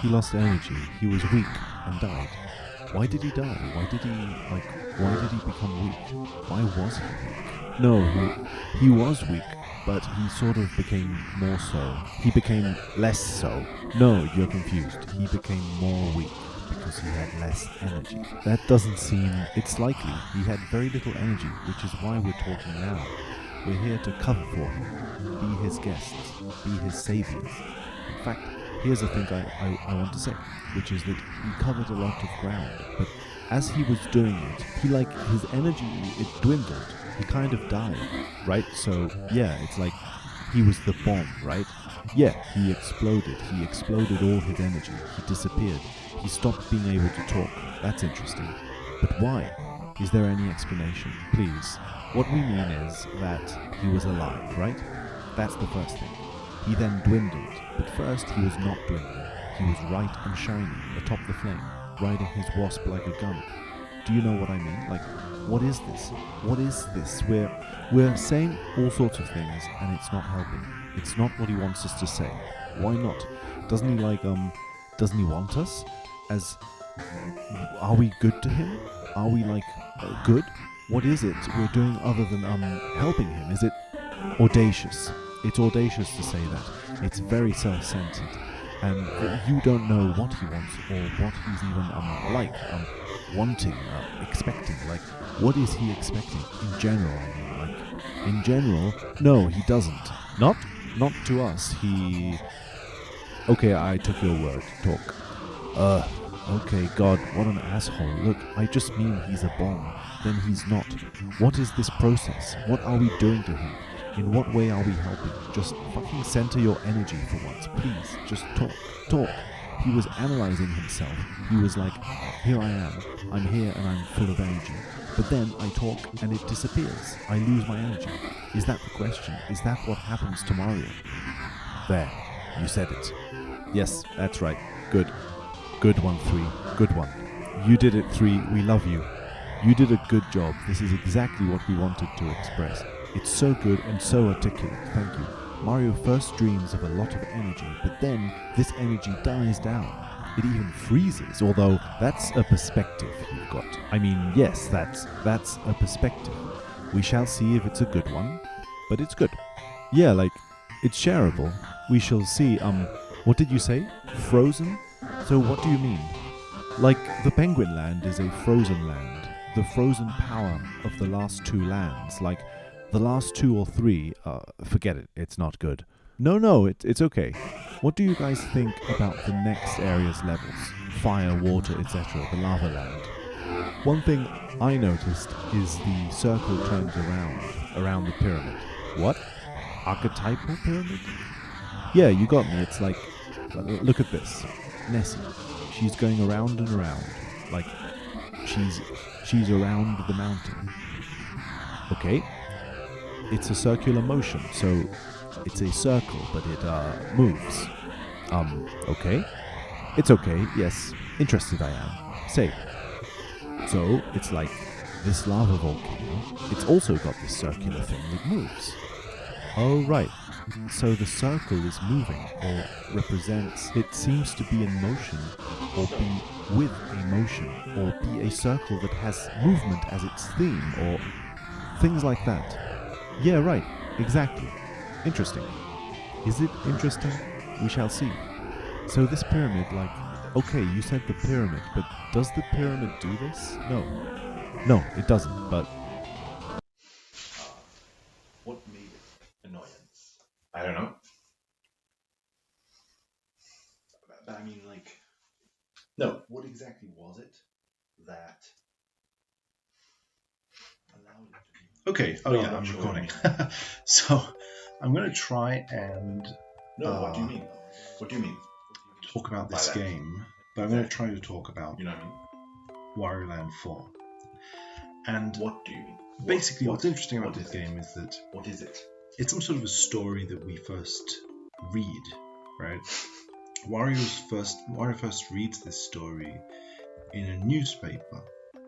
He lost energy. He was weak and died. Why did he die? Why did he become weak? Why was he weak? No, he was weak, but he sort of became more so. He became less so. No, you're confused. He became more weak because he had less energy. That doesn't seem... It's likely. He had very little energy, which is why we're talking now. We're here to cover for him, be his guests, be his saviors. In fact, here's the thing I want to say, which is that he covered a lot of ground, but as he was doing it, his energy, it dwindled. He kind of died, right? So, yeah, it's like he was the bomb, right? Yeah, he exploded. He exploded all his energy. He disappeared. He stopped being able to talk. That's interesting. But why? Is there any explanation? Please. What we mean is that he was alive, right? That's the first thing. He then dwindled, but first he was not dwindling. He was bright and shiny atop the flame, riding his wasp like a gun. Do you know what I mean? Like, what is this? What is this? We're saying all sorts of things, and it's not helping. It's not what he wants us to say. Why not? Doesn't he want us? Are we good to him? Are we good? What is it we're doing other than helping him? Is it audacious? It's audacious to say that. It's very self-centered. And you don't know what he wants or what he's even wanting, expecting. Like, what is he expecting in general? I mean, in general, no, he doesn't. Not to us. Okay, I took your word. Talk. Okay, God, what an asshole. Look, I just mean he's a bomb. Then he's not. What is this process? What are we doing to him? In what way are we helping? Just fucking center your energy for once, please. Just talk. He was analyzing himself. He was like, here I am. I'm here and I'm full of energy. But then I talk and it disappears. I lose my energy. Is that the question? Is that what happens to Mario? There. You said it. Yes, that's right. Good. Good one, 3. Good one. You did it, 3. We love you. You did a good job. This is exactly what we wanted to express. It's so good and so articulate. Thank you. Mario first dreams of a lot of energy, but then this energy dies down. It even freezes, although that's a perspective you've got. I mean, yes, that's a perspective. We shall see if it's a good one, but it's good. Yeah, like, it's shareable. We shall see. What did you say? Frozen? So what do you mean? Like, the Penguin Land is a frozen land. The frozen power of the last 2 lands. Like, the last 2 or 3, forget it, it's not good. No, it's okay. What do you guys think about the next area's levels? Fire, water, etc., the lava land. One thing I noticed is the circle turns around the pyramid. What? Archetypal pyramid? Yeah, you got me. It's like, look at this. Nessie. She's going around and around. Like, she's around the mountain. Okay. It's a circular motion, so it's a circle, but it moves. Okay. It's okay, yes. Interested I am. Say. So, it's like this lava volcano. It's also got this circular thing that moves. Oh, right. So the circle is moving, or represents, it seems to be in motion, or be with a motion, or be a circle that has movement as its theme, or things like that. Yeah, right, exactly. Interesting. Is it interesting? We shall see. So this pyramid, like, okay, you said the pyramid, but does the pyramid do this? No, it doesn't, but... What made it annoyance? I don't know. But I mean, like... No, what exactly was it that allowed it to be... Okay, I'm sure recording. So, I'm going to try and... What do you mean? What do you mean? Talk about this By that. game, but I'm going to try to talk about You know what I mean? Wario Land 4. And What do you mean? basically, what's interesting about what this is it? game is that What is it? it's some sort of a story that we first read, right? Wario first reads this story in a newspaper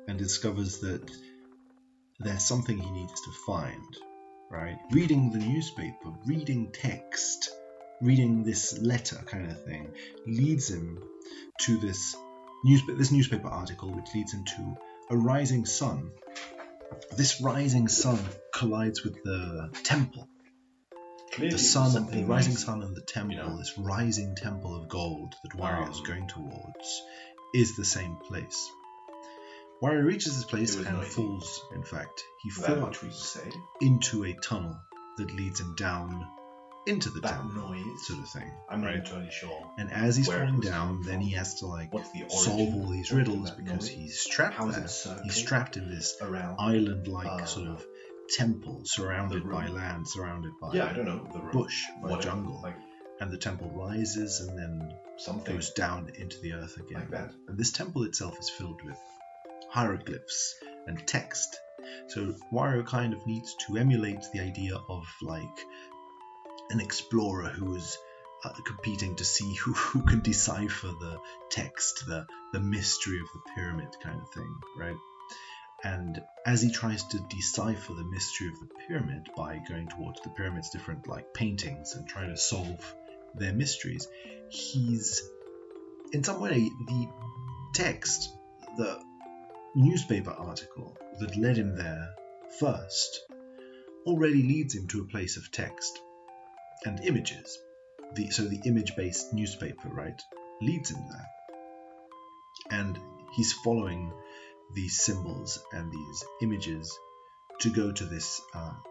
and discovers that there's something he needs to find, right? Reading the newspaper, reading text, reading this letter kind of thing leads him to this newspaper article, which leads him to a rising sun. This rising sun collides with the temple. Clearly, The rising sun and the temple, this rising temple of gold that Wario is going towards, is the same place. Wario reaches this place It was and noisy. falls, in fact. He that much falls we say. into a tunnel that leads him down into the That temple, noise. sort of thing. I'm not right? entirely sure. And as he's where it falling was down, coming then from. he has to like What's the origin solve all these of riddles that because noise? he's trapped How is there. it circling He's trapped in this around island-like sort of temple surrounded the by room. land, surrounded by Yeah, I don't know. The room. bush or Whatever, jungle. Like And the temple rises and then something. goes down into the earth again. Like that. And this temple itself is filled with hieroglyphs and text. So Wario kind of needs to emulate the idea of like an explorer who is competing to see who can decipher the text, the mystery of the pyramid kind of thing, right? And as he tries to decipher the mystery of the pyramid by going towards the pyramid's different like paintings and trying to solve their mysteries, he's in some way the text, the newspaper article that led him there first already leads him to a place of text and images. So the image-based newspaper, right, leads him there. And he's following these symbols and these images to go to this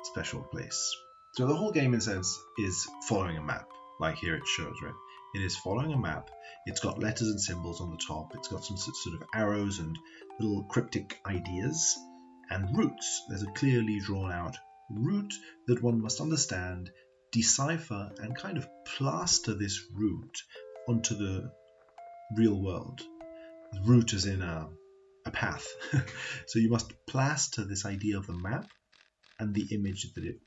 special place. So the whole game, in a sense, is following a map, like here it shows, right? It is following a map. It's got letters and symbols on the top. It's got some sort of arrows and little cryptic ideas and routes. There's a clearly drawn out route that one must understand, decipher, and kind of plaster this route onto the real world. Route is in a path. So you must plaster this idea of the map and the image that it,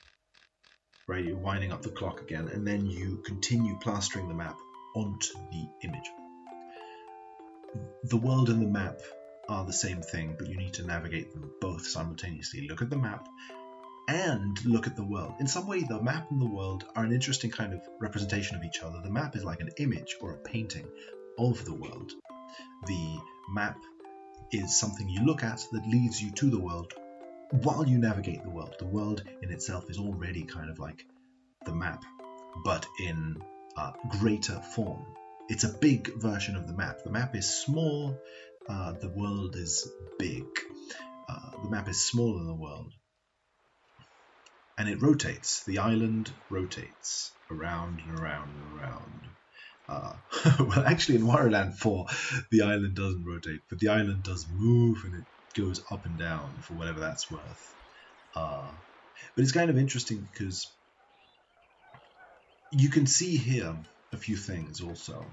right, you're winding up the clock again, and then you continue plastering the map onto the image. The world and the map are the same thing, but you need to navigate them both simultaneously. Look at the map and look at the world. In some way, the map and the world are an interesting kind of representation of each other. The map is like an image or a painting of the world. The map is something you look at that leads you to the world while you navigate the world. The world in itself is already kind of like the map, but in greater form. It's a big version of the map. The map is small, the world is big. The map is smaller than the world. And it rotates. The island rotates around and around and around. Well, actually, in Wario Land 4, the island doesn't rotate, but the island does move and it goes up and down for whatever that's worth. But it's kind of interesting because you can see here a few things also.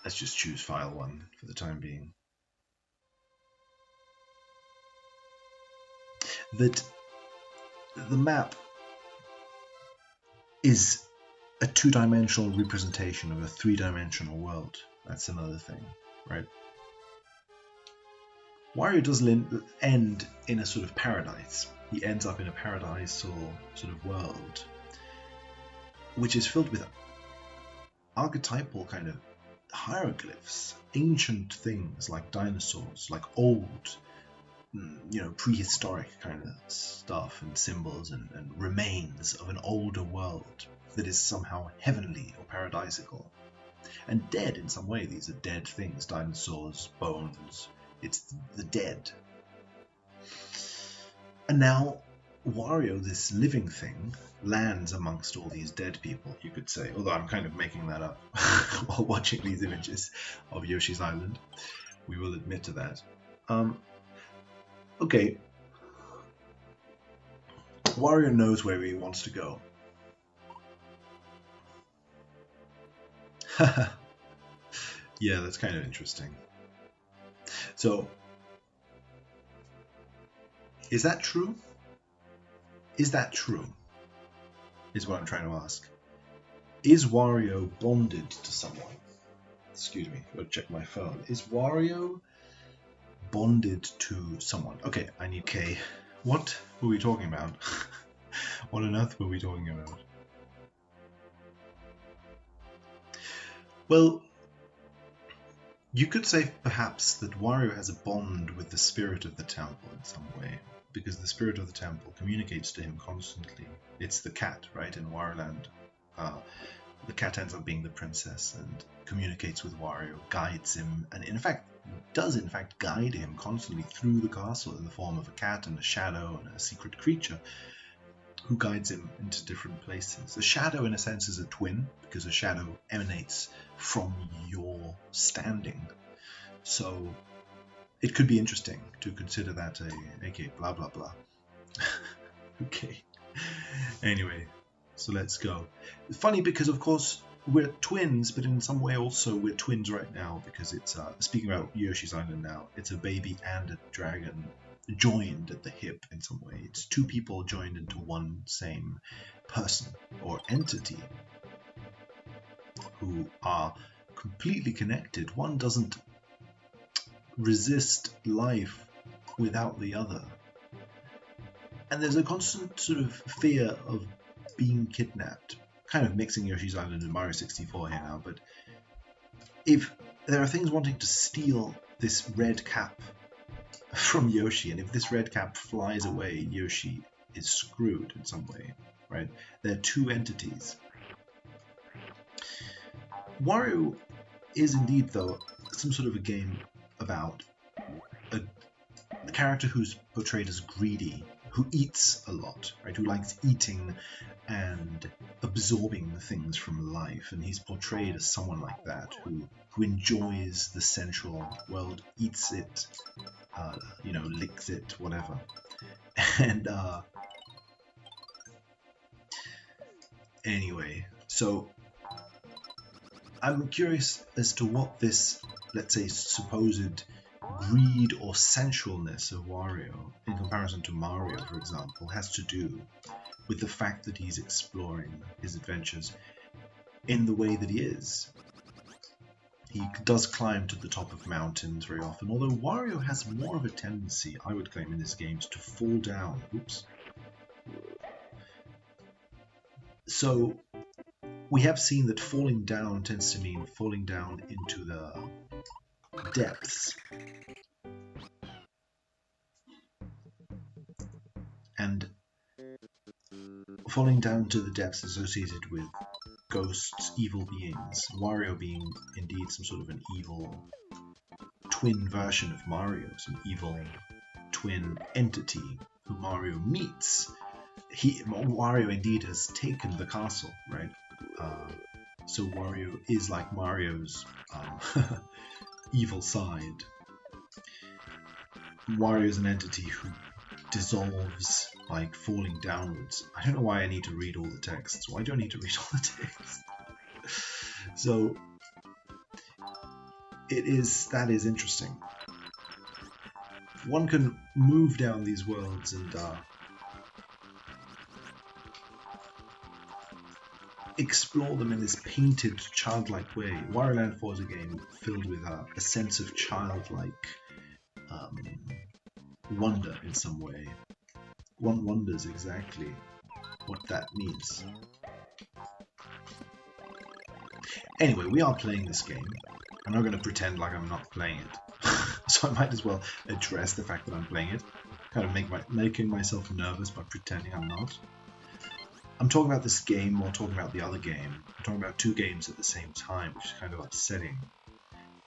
Let's just choose file 1 for the time being. That the map is a two-dimensional representation of a three-dimensional world. That's another thing, right? Wario doesn't end in a sort of paradise. He ends up in a paradisal sort of world, which is filled with archetypal kind of hieroglyphs, ancient things like dinosaurs, like old, prehistoric kind of stuff and symbols and remains of an older world that is somehow heavenly or paradisical. And dead in some way. These are dead things, dinosaurs, bones. It's the dead. And now Wario, this living thing, lands amongst all these dead people, you could say, although I'm kind of making that up while watching these images of Yoshi's Island. We will admit to that. Okay. Wario knows where he wants to go. Yeah, that's kind of interesting. So, is that true? Is that true? Is what I'm trying to ask. Is Wario bonded to someone? Excuse me, I've got to check my phone. Is Wario bonded to someone? Okay, I need K. What were we talking about? What on earth were we talking about? Well, you could say perhaps that Wario has a bond with the spirit of the temple in some way, because the spirit of the temple communicates to him constantly. It's the cat, right, in Wario Land. The cat ends up being the princess and communicates with Wario, guides him, and does in fact guide him constantly through the castle in the form of a cat and a shadow and a secret creature who guides him into different places. A shadow, in a sense, is a twin, because a shadow emanates from your standing. So it could be interesting to consider that okay, blah blah blah. Okay. Anyway, so let's go. It's funny because, of course, we're twins, but in some way also we're twins right now, because it's, speaking about Yoshi's Island now, it's a baby and a dragon joined at the hip in some way. It's two people joined into one same person or entity who are completely connected. One doesn't resist life without the other. And there's a constant sort of fear of being kidnapped. Kind of mixing Yoshi's Island and Mario 64 here now, but if there are things wanting to steal this red cap from Yoshi, and if this red cap flies away, Yoshi is screwed in some way, right? They're two entities. Wario is indeed, though, some sort of a game about a character who's portrayed as greedy, who eats a lot, right? Who likes eating and absorbing things from life, and he's portrayed as someone like that, who enjoys the sensual world, eats it, licks it, whatever. And anyway, so I'm curious as to what this, let's say, supposed greed or sensualness of Wario, in comparison to Mario, for example, has to do with the fact that he's exploring his adventures in the way that he is. He does climb to the top of mountains very often, although Wario has more of a tendency, I would claim in this game, to fall down. Oops. So we have seen that falling down tends to mean falling down into the depths. And falling down to the depths associated with ghosts, evil beings, Wario being indeed some sort of an evil twin version of Mario, some evil twin entity who Mario meets. Wario indeed has taken the castle, right? So Wario is like Mario's evil side. Wario is an entity who dissolves like falling downwards. I don't know why I need to read all the texts. Why do I need to read all the texts? So that is interesting. One can move down these worlds and explore them in this painted, childlike way. Wario Land 4 is a game filled with a sense of childlike wonder in some way. One wonders exactly what that means. Anyway, we are playing this game. I'm not going to pretend like I'm not playing it. So I might as well address the fact that I'm playing it. Kind of making myself nervous by pretending I'm not. I'm talking about this game while talking about the other game. I'm talking about two games at the same time, which is kind of upsetting.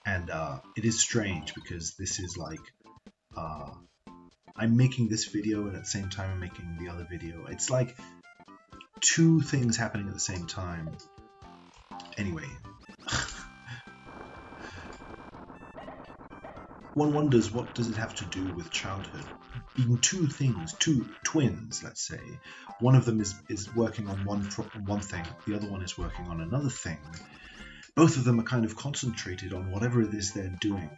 And it is strange because this is like... I'm making this video and at the same time I'm making the other video. It's like two things happening at the same time. Anyway. One wonders, what does it have to do with childhood? Being two things, two twins, let's say. One of them is working on one thing, the other one is working on another thing. Both of them are kind of concentrated on whatever it is they're doing.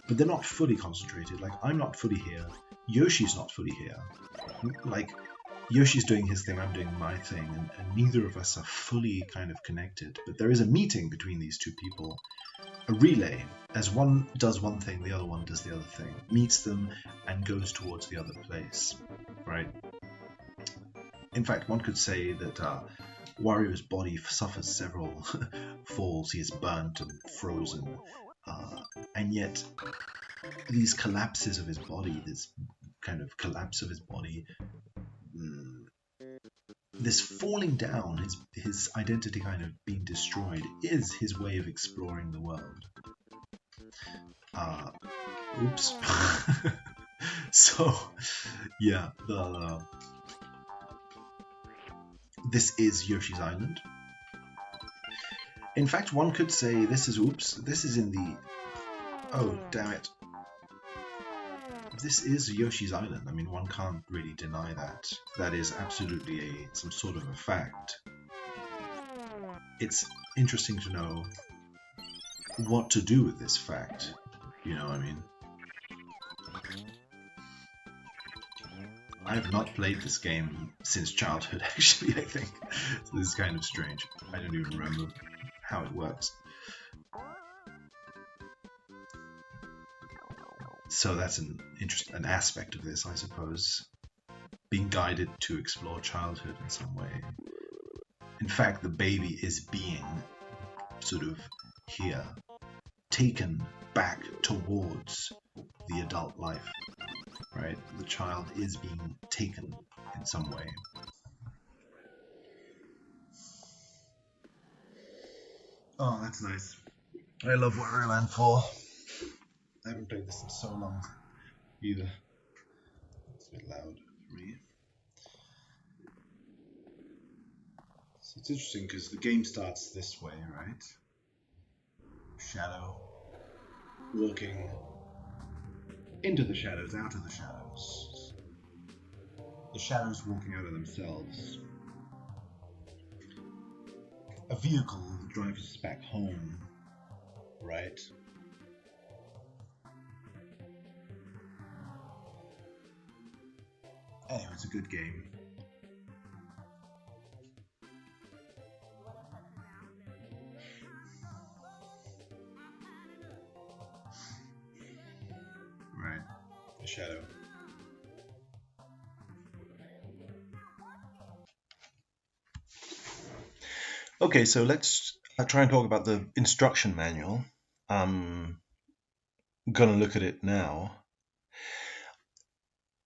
But they're not fully concentrated. Like, I'm not fully here. Yoshi's not fully here. Like, Yoshi's doing his thing, I'm doing my thing, and neither of us are fully kind of connected. But there is a meeting between these two people, a relay. As one does one thing, the other one does the other thing, meets them and goes towards the other place, right? In fact, one could say that Wario's body suffers several falls. He is burnt and frozen, and yet these collapses of his body, this kind of collapse of his body, this falling down, his identity kind of being destroyed, is his way of exploring the world. Oops. So, yeah, this is Yoshi's Island. In fact, one could say this is in the... Oh, damn it. This is Yoshi's Island. I mean, one can't really deny that. That is absolutely some sort of a fact. It's interesting to know what to do with this fact. You know what I mean? I have not played this game since childhood, actually, I think. So this is kind of strange. I don't even remember how it works. So that's an aspect of this, I suppose. Being guided to explore childhood in some way. In fact, the baby is being sort of here, taken back towards the adult life, right? The child is being taken in some way. Oh, that's nice. I love Wario Land 4. I haven't played this in so long either. It's a bit loud for me. So it's interesting because the game starts this way, right? Shadow walking into the shadows, out of the shadows. The shadows walking out of themselves. A vehicle drives us back home, right? Oh, it's a good game. Right, the shadow. Okay, so let's try and talk about the instruction manual. I'm gonna look at it now.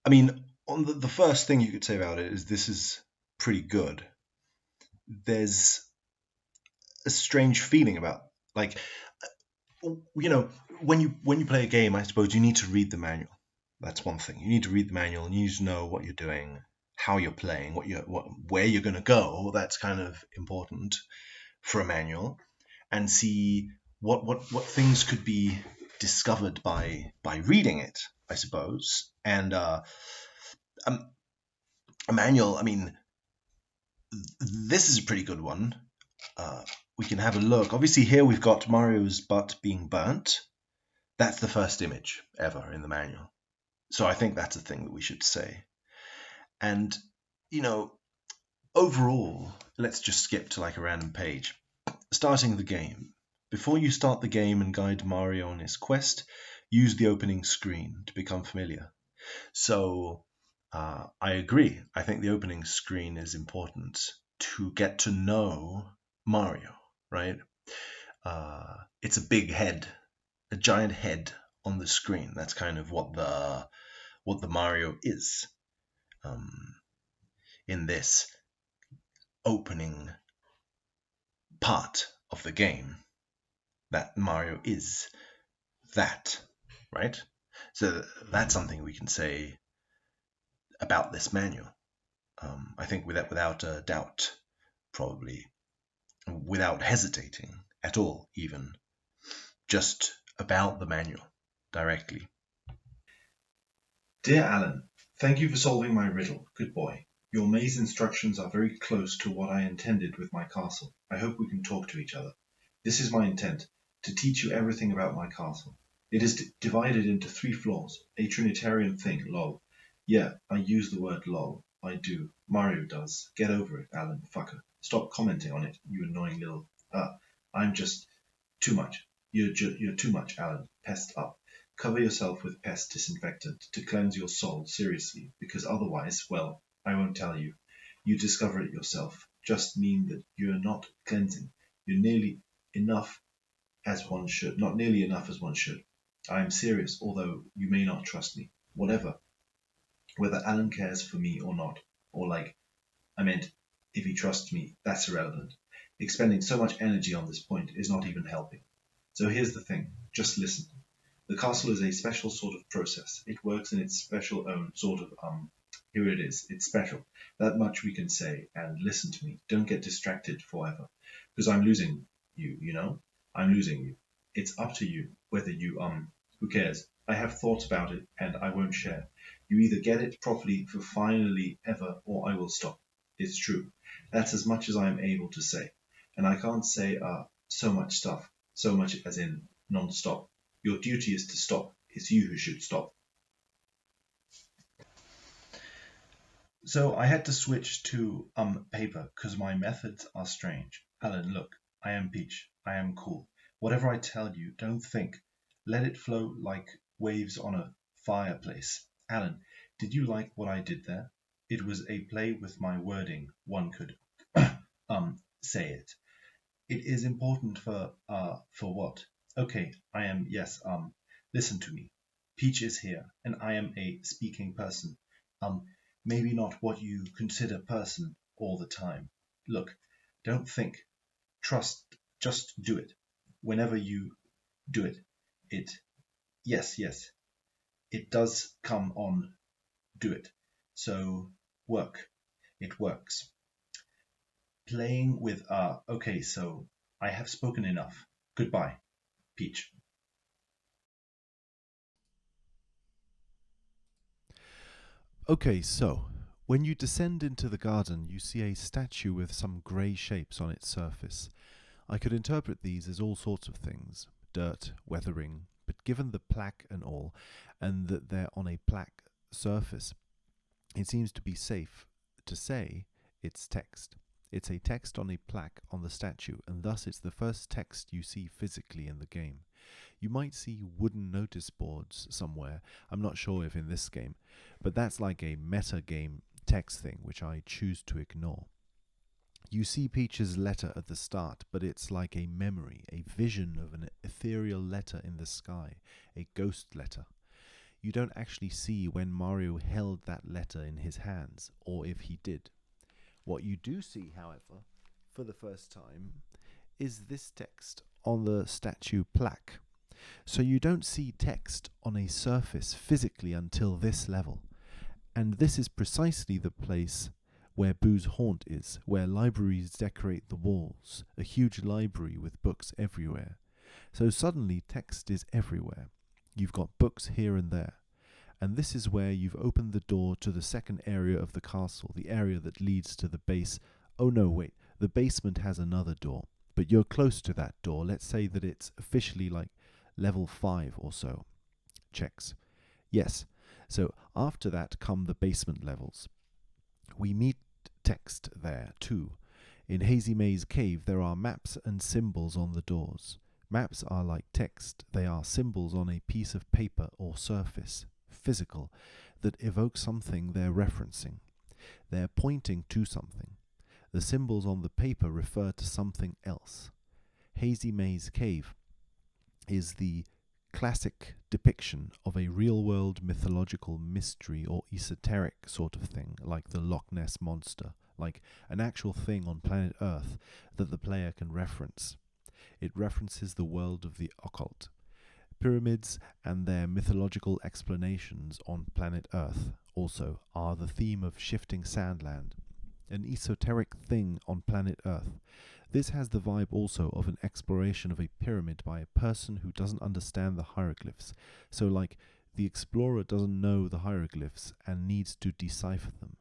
I mean, on the first thing you could say about it is this is pretty good. There's a strange feeling about, like, you know, when you play a game, I suppose you need to read the manual. That's one thing. You need to read the manual, and you need to know what you're doing, how you're playing, where you're going to go. That's kind of important for a manual, and see what things could be discovered by reading it, I suppose. And a manual, I mean, this is a pretty good one. We can have a look. Obviously, here we've got Mario's butt being burnt. That's the first image ever in the manual. So I think that's a thing that we should say. And, you know, overall, let's just skip to like a random page. Starting the game. Before you start the game and guide Mario on his quest, use the opening screen to become familiar. So I agree. I think the opening screen is important to get to know Mario, right? It's a big head, a giant head on the screen. That's kind of what the Mario is in this opening part of the game. That Mario is that, right? So that's something we can say about this manual. I think without a doubt, probably without hesitating at all, even just about the manual directly. Dear Alan, thank you for solving my riddle. Good boy. Your maze instructions are very close to what I intended with my castle. I hope we can talk to each other. This is my intent, to teach you everything about my castle. It is divided into 3 floors, a Trinitarian thing, lol. Yeah, I use the word lol. I do. Mario does. Get over it, Alan, fucker. Stop commenting on it, you annoying little... I'm just... too much. You're too much, Alan. Pest up. Cover yourself with pest disinfectant to cleanse your soul, seriously, because otherwise, well, I won't tell you. You discover it yourself. Just mean that you're not cleansing. You're nearly enough as one should. Not nearly enough as one should. I am serious, although you may not trust me. Whatever. Whether Alan cares for me or not, or like, I meant, if he trusts me, that's irrelevant. Expending so much energy on this point is not even helping. So here's the thing, just listen. The castle is a special sort of process. It works in its special own sort of, here it is, it's special. That much we can say, and listen to me. Don't get distracted forever. Because I'm losing you, you know? I'm losing you. It's up to you, whether you, who cares? I have thoughts about it, and I won't share. You either get it properly for finally ever, or I will stop. It's true. That's as much as I am able to say. And I can't say, so much stuff. So much as in non-stop. Your duty is to stop. It's you who should stop. So I had to switch to paper because my methods are strange. Alan, look, I am Peach. I am cool. Whatever I tell you, don't think. Let it flow like waves on a fireplace. Alan, did you like what I did there? It was a play with my wording. One could say it. It is important for what? Okay, I am, yes, listen to me. Peach is here, and I am a speaking person. Maybe not what you consider person all the time. Look, don't think. Trust, just do it. Whenever you do it, yes, it does come on, do it. So, work. It works. Playing with, okay, so I have spoken enough. Goodbye, Peach. Okay, so when you descend into the garden, you see a statue with some grey shapes on its surface. I could interpret these as all sorts of things, dirt, weathering, but given the plaque and all, and that they're on a plaque surface, it seems to be safe to say it's text. It's a text on a plaque on the statue, and thus it's the first text you see physically in the game. You might see wooden notice boards somewhere, I'm not sure if in this game, but that's like a meta-game text thing, which I choose to ignore. You see Peach's letter at the start, but it's like a memory, a vision of an ethereal letter in the sky, a ghost letter. You don't actually see when Mario held that letter in his hands, or if he did. What you do see, however, for the first time, is this text on the statue plaque. So you don't see text on a surface physically until this level. And this is precisely the place where Boo's haunt is, where libraries decorate the walls, a huge library with books everywhere. So suddenly text is everywhere. You've got books here and there. And this is where you've opened the door to the second area of the castle, the area that leads to the base. Oh no, wait, the basement has another door, but you're close to that door. Let's say that it's officially like level 5 or so. Checks. Yes, so after that come the basement levels. We meet text there too. In Hazy Maze Cave there are maps and symbols on the doors. Maps are like text, they are symbols on a piece of paper or surface, physical, that evoke something they're referencing. They're pointing to something. The symbols on the paper refer to something else. Hazy Maze Cave is the classic depiction of a real-world mythological mystery or esoteric sort of thing, like the Loch Ness Monster, like an actual thing on planet Earth that the player can reference. It references the world of the occult. Pyramids and their mythological explanations on planet Earth also are the theme of Shifting Sandland, an esoteric thing on planet Earth. This has the vibe also of an exploration of a pyramid by a person who doesn't understand the hieroglyphs. So like the explorer doesn't know the hieroglyphs and needs to decipher them.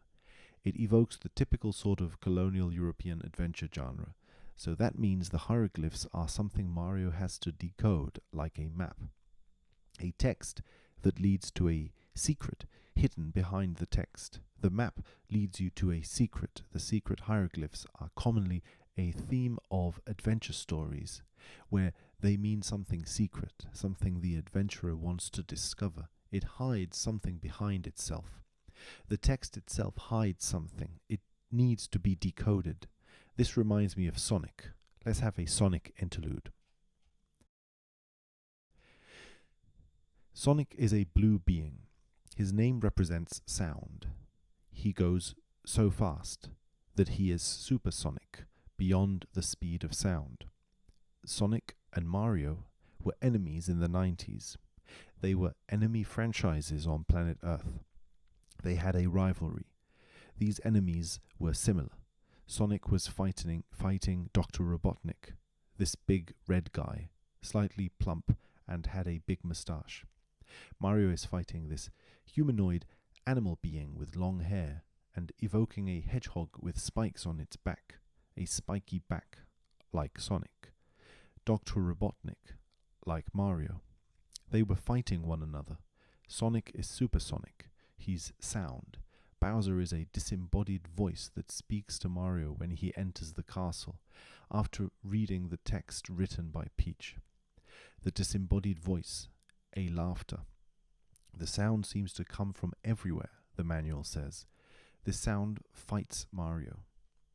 It evokes the typical sort of colonial European adventure genre. So that means the hieroglyphs are something Mario has to decode, like a map. A text that leads to a secret hidden behind the text. The map leads you to a secret. The secret hieroglyphs are commonly a theme of adventure stories, where they mean something secret, something the adventurer wants to discover. It hides something behind itself. The text itself hides something. It needs to be decoded. This reminds me of Sonic. Let's have a Sonic interlude. Sonic is a blue being. His name represents sound. He goes so fast that he is supersonic, beyond the speed of sound. Sonic and Mario were enemies in the 90s. They were enemy franchises on planet Earth. They had a rivalry. These enemies were similar. Sonic was fighting Dr. Robotnik, this big red guy, slightly plump and had a big moustache. Mario is fighting this humanoid animal being with long hair and evoking a hedgehog with spikes on its back, a spiky back, like Sonic. Dr. Robotnik, like Mario. They were fighting one another. Sonic is supersonic. He's sound. Bowser is a disembodied voice that speaks to Mario when he enters the castle, after reading the text written by Peach. The disembodied voice, a laughter. The sound seems to come from everywhere, the manual says. This sound fights Mario.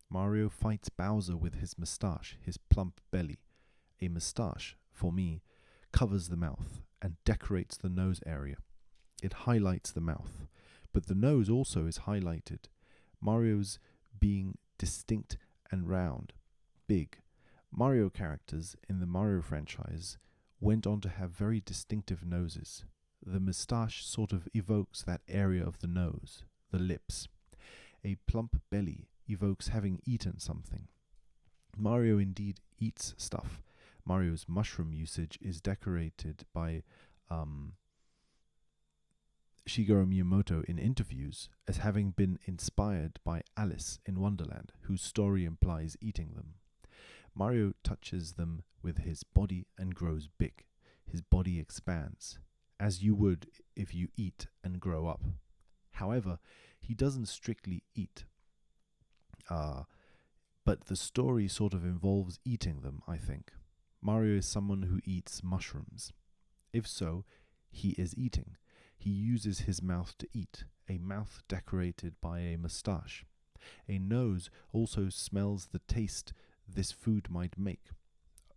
Mario fights Bowser with his moustache, his plump belly. A moustache, for me, covers the mouth and decorates the nose area. It highlights the mouth, but the nose also is highlighted. Mario's being distinct and round, big. Mario characters in the Mario franchise went on to have very distinctive noses. The moustache sort of evokes that area of the nose, the lips. A plump belly evokes having eaten something. Mario indeed eats stuff. Mario's mushroom usage is decorated by Shigeru Miyamoto in interviews as having been inspired by Alice in Wonderland, whose story implies eating them. Mario touches them with his body and grows big. His body expands, as you would if you eat and grow up. However, he doesn't strictly eat. But the story sort of involves eating them, I think. Mario is someone who eats mushrooms. If so, he is eating. He uses his mouth to eat, a mouth decorated by a moustache. A nose also smells the taste this food might make.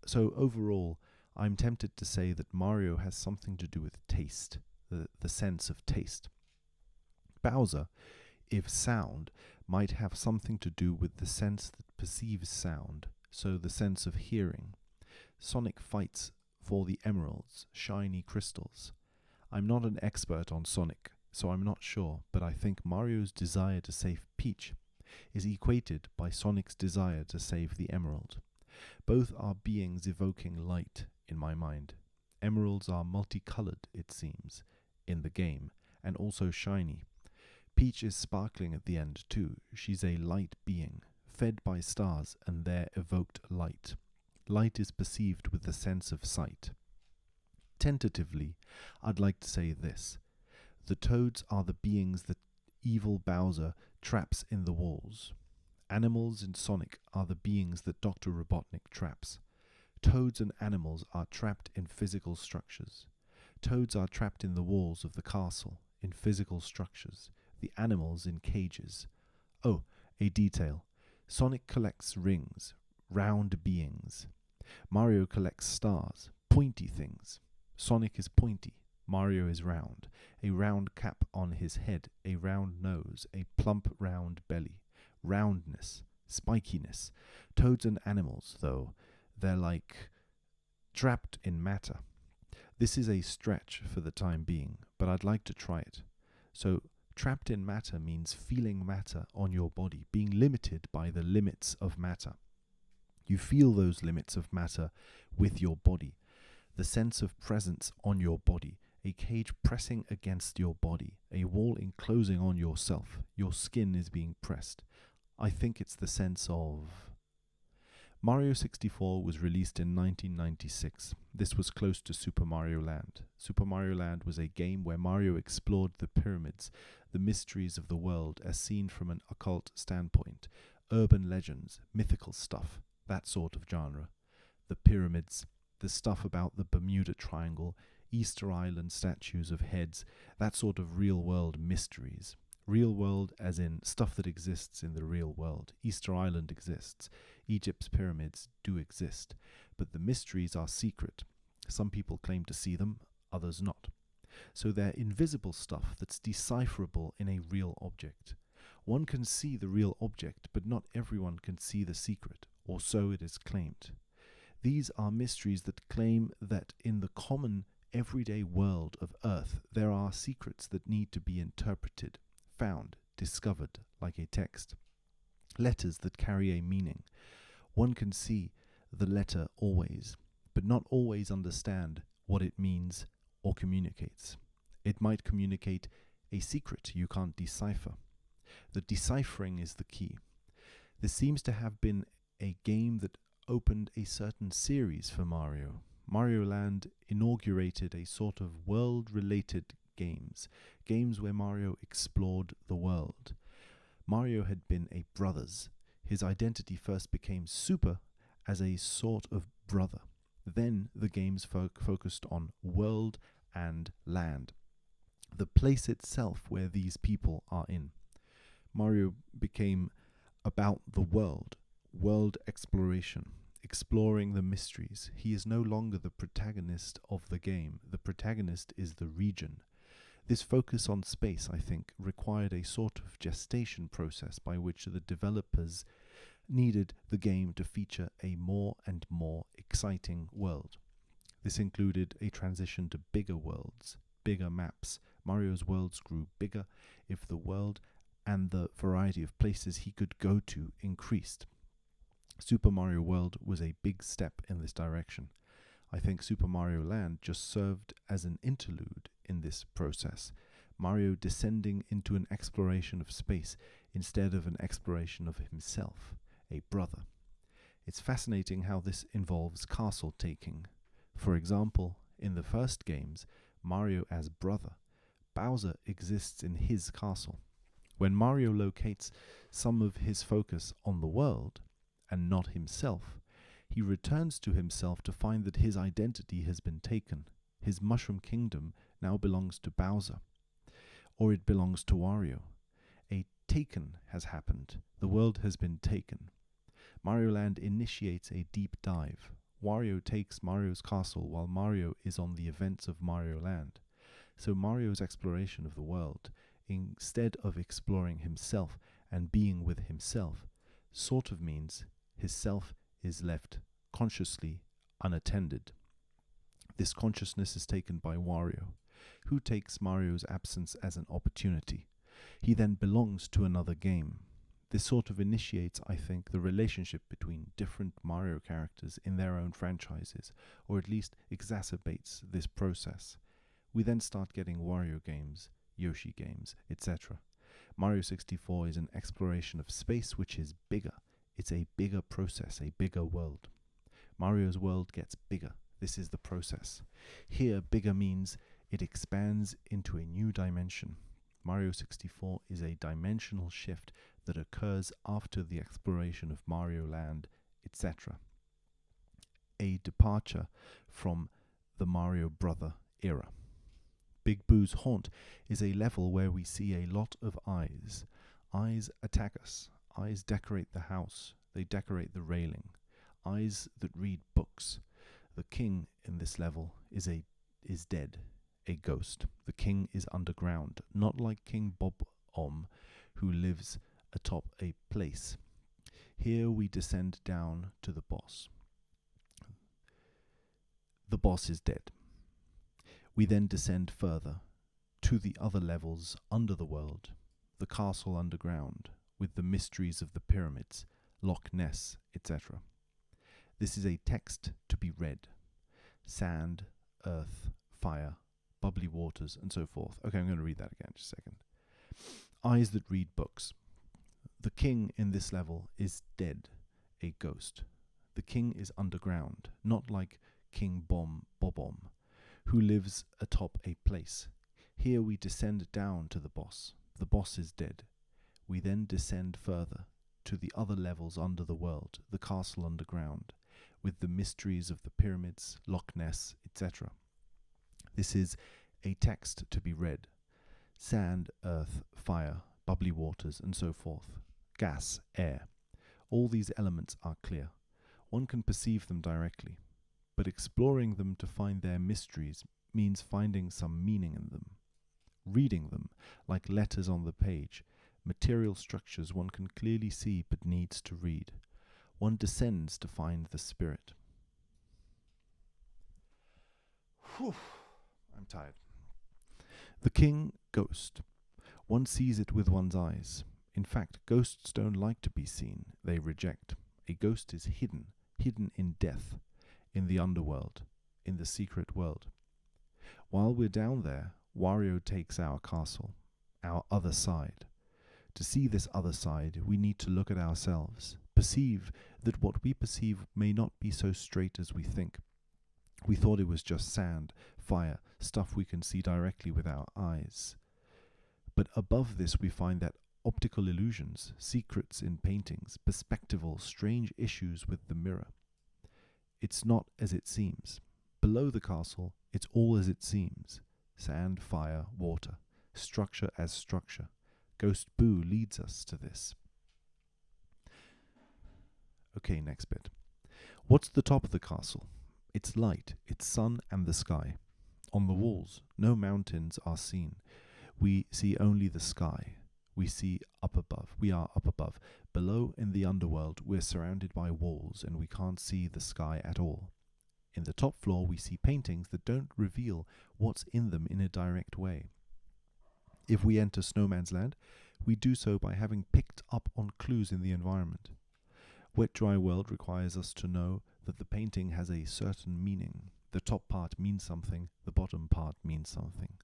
So overall, I'm tempted to say that Mario has something to do with taste, the sense of taste. Bowser, if sound, might have something to do with the sense that perceives sound, so the sense of hearing. Sonic fights for the emeralds, shiny crystals. I'm not an expert on Sonic, so I'm not sure, but I think Mario's desire to save Peach is equated by Sonic's desire to save the emerald. Both are beings evoking light in my mind. Emeralds are multicolored, it seems, in the game, and also shiny. Peach is sparkling at the end too. She's a light being, fed by stars and their evoked light. Light is perceived with the sense of sight. Tentatively, I'd like to say this. The toads are the beings that evil Bowser traps in the walls. Animals in Sonic are the beings that Dr. Robotnik traps. Toads and animals are trapped in physical structures. Toads are trapped in the walls of the castle, in physical structures. The animals in cages. Oh, a detail. Sonic collects rings, round beings. Mario collects stars, pointy things. Sonic is pointy. Mario is round. A round cap on his head, a round nose, a plump round belly. Roundness, spikiness. Toads and animals, though, they're like trapped in matter. This is a stretch for the time being, but I'd like to try it. So, trapped in matter means feeling matter on your body, being limited by the limits of matter. You feel those limits of matter with your body, the sense of presence on your body, a cage pressing against your body, a wall enclosing on yourself. Your skin is being pressed. I think it's the sense of... Mario 64 was released in 1996. This was close to Super Mario Land. Super Mario Land was a game where Mario explored the pyramids, the mysteries of the world as seen from an occult standpoint, urban legends, mythical stuff, that sort of genre. The pyramids, the stuff about the Bermuda Triangle, Easter Island statues of heads, that sort of real-world mysteries. Real world as in stuff that exists in the real world. Easter Island exists. Egypt's pyramids do exist. But the mysteries are secret. Some people claim to see them, others not. So they're invisible stuff that's decipherable in a real object. One can see the real object, but not everyone can see the secret, or so it is claimed. These are mysteries that claim that in the common, everyday world of Earth, there are secrets that need to be interpreted, found, discovered, like a text. Letters that carry a meaning. One can see the letter always, but not always understand what it means or communicates. It might communicate a secret you can't decipher. The deciphering is the key. This seems to have been a game that opened a certain series for Mario. Mario Land inaugurated a sort of world-related games where Mario explored the world. Mario had been a brothers. His identity first became Super as a sort of brother. Then the games focused on world and land, the place itself where these people are in. Mario became about the world exploration, exploring the mysteries. He is no longer the protagonist of the game. The protagonist is the region. This focus on space, I think, required a sort of gestation process by which the developers needed the game to feature a more and more exciting world. This included a transition to bigger worlds, bigger maps. Mario's worlds grew bigger if the world and the variety of places he could go to increased. Super Mario World was a big step in this direction. I think Super Mario Land just served as an interlude in this process, Mario descending into an exploration of space instead of an exploration of himself, a brother. It's fascinating how this involves castle taking. For example, in the first games, Mario as brother, Bowser exists in his castle. When Mario locates some of his focus on the world, and not himself, he returns to himself to find that his identity has been taken. His Mushroom Kingdom now belongs to Bowser, or it belongs to Wario. A taken has happened. The world has been taken. Mario Land initiates a deep dive. Wario takes Mario's castle while Mario is on the events of Mario Land. So Mario's exploration of the world, instead of exploring himself and being with himself, sort of means his self is left consciously unattended. This consciousness is taken by Wario, who takes Mario's absence as an opportunity. He then belongs to another game. This sort of initiates, I think, the relationship between different Mario characters in their own franchises, or at least exacerbates this process. We then start getting Wario games, Yoshi games, etc. Mario 64 is an exploration of space which is bigger. It's a bigger process, a bigger world. Mario's world gets bigger. This is the process. Here, bigger means it expands into a new dimension. Mario 64 is a dimensional shift that occurs after the exploration of Mario Land, etc. A departure from the Mario Brother era. Big Boo's Haunt is a level where we see a lot of eyes. Eyes attack us. Eyes decorate the house. They decorate the railing. Eyes that read books. The king in this level is dead, a ghost. The king is underground, not like King Bob-omb, who lives atop a place. Here we descend down to the boss. The boss is dead. We then descend further to the other levels under the world, the castle underground, with the mysteries of the pyramids, Loch Ness, etc. This is a text to be read. Sand, earth, fire, bubbly waters, and so forth. Okay, I'm going to read that again, just a second. Eyes that read books. The king in this level is dead, a ghost. The king is underground, not like King Bob-omb, who lives atop a place. Here we descend down to the boss. The boss is dead. We then descend further to the other levels under the world, the castle underground, with the mysteries of the pyramids, Loch Ness, etc. This is a text to be read. Sand, earth, fire, bubbly waters, and so forth. Gas, air. All these elements are clear. One can perceive them directly, but exploring them to find their mysteries means finding some meaning in them. Reading them, like letters on the page, material structures one can clearly see but needs to read. One descends to find the spirit. Whew, I'm tired. The king ghost. One sees it with one's eyes. In fact, ghosts don't like to be seen. They reject. A ghost is hidden in death, in the underworld, in the secret world. While we're down there, Wario takes our castle, our other side. To see this other side, we need to look at ourselves, perceive that what we perceive may not be so straight as we think. We thought it was just sand, fire, stuff we can see directly with our eyes. But above this we find that optical illusions, secrets in paintings, perspectival, strange issues with the mirror. It's not as it seems. Below the castle, it's all as it seems. Sand, fire, water, structure as structure. Ghost Boo leads us to this. Okay, next bit. What's the top of the castle? It's light, it's sun and the sky. On the walls, no mountains are seen. We see only the sky. We are up above. Below, in the underworld, we're surrounded by walls and we can't see the sky at all. In the top floor, we see paintings that don't reveal what's in them in a direct way. If we enter Snowman's Land, we do so by having picked up on clues in the environment. Wet Dry World requires us to know that the painting has a certain meaning. The top part means something, the bottom part means something.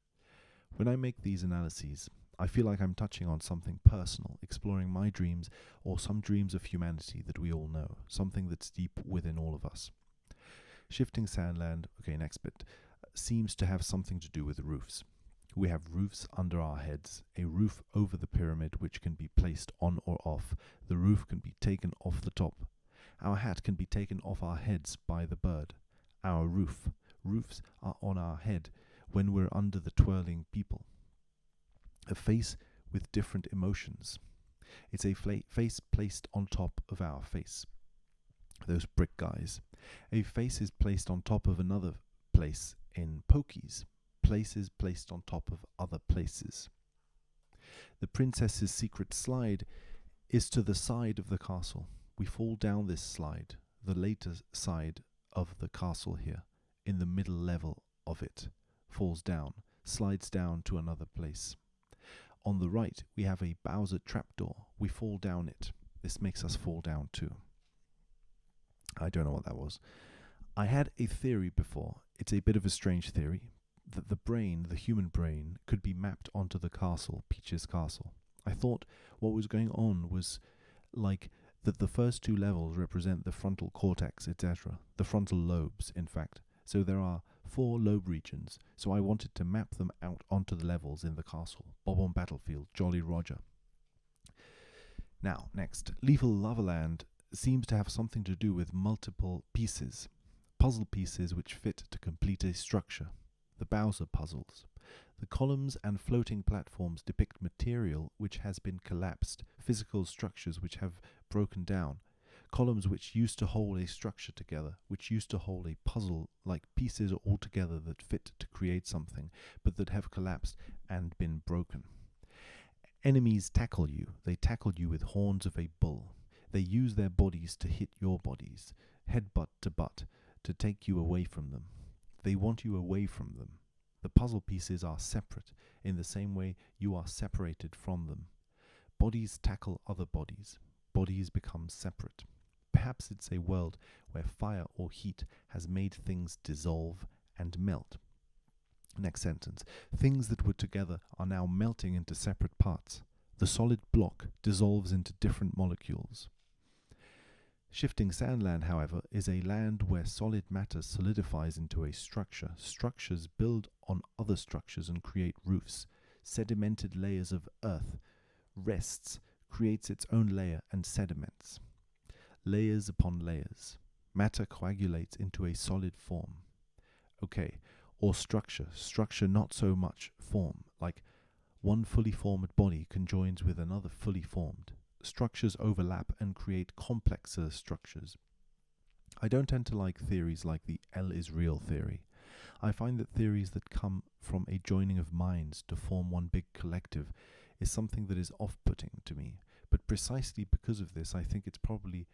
When I make these analyses, I feel like I'm touching on something personal, exploring my dreams or some dreams of humanity that we all know, something that's deep within all of us. Shifting Sandland, okay, next bit, seems to have something to do with roofs. We have roofs under our heads, a roof over the pyramid which can be placed on or off. The roof can be taken off the top. Our hat can be taken off our heads by the bird. Our roofs are on our head when we're under the twirling people. A face with different emotions. It's a face placed on top of our face. Those brick guys. A face is placed on top of another place in pokies. Places placed on top of other places. The princess's secret slide is to the side of the castle. We fall down this slide, the later side of the castle here, in the middle level of it, falls down, slides down to another place. On the right, we have a Bowser trapdoor. We fall down it. This makes us fall down too. I don't know what that was. I had a theory before. It's a bit of a strange theory, that the brain, the human brain, could be mapped onto the castle, Peach's castle. I thought what was going on was like that the first two levels represent the frontal cortex, etc. The frontal lobes, in fact. So there are 4 lobe regions, so I wanted to map them out onto the levels in the castle. Bob-omb Battlefield, Jolly Roger. Now, next, Lethal Lava Land seems to have something to do with multiple pieces. Puzzle pieces which fit to complete a structure. The Bowser puzzles. The columns and floating platforms depict material which has been collapsed, physical structures which have broken down, columns which used to hold a structure together, which used to hold a puzzle like pieces all together that fit to create something, but that have collapsed and been broken. Enemies tackle you. They tackle you with horns of a bull. They use their bodies to hit your bodies, headbutt to butt, to take you away from them. They want you away from them. The puzzle pieces are separate, in the same way you are separated from them. Bodies tackle other bodies. Bodies become separate. Perhaps it's a world where fire or heat has made things dissolve and melt. Next sentence. Things that were together are now melting into separate parts. The solid block dissolves into different molecules. Shifting Sandland, however, is a land where solid matter solidifies into a structure. Structures build on other structures and create roofs. Sedimented layers of earth rests, creates its own layer and sediments. Layers upon layers. Matter coagulates into a solid form. Okay, or structure. Structure not so much form, like one fully formed body conjoins with another fully formed. Structures overlap and create complexer structures. I don't tend to like theories like the L is real theory. I find that theories that come from a joining of minds to form one big collective is something that is off-putting to me. But precisely because of this, I think it's probably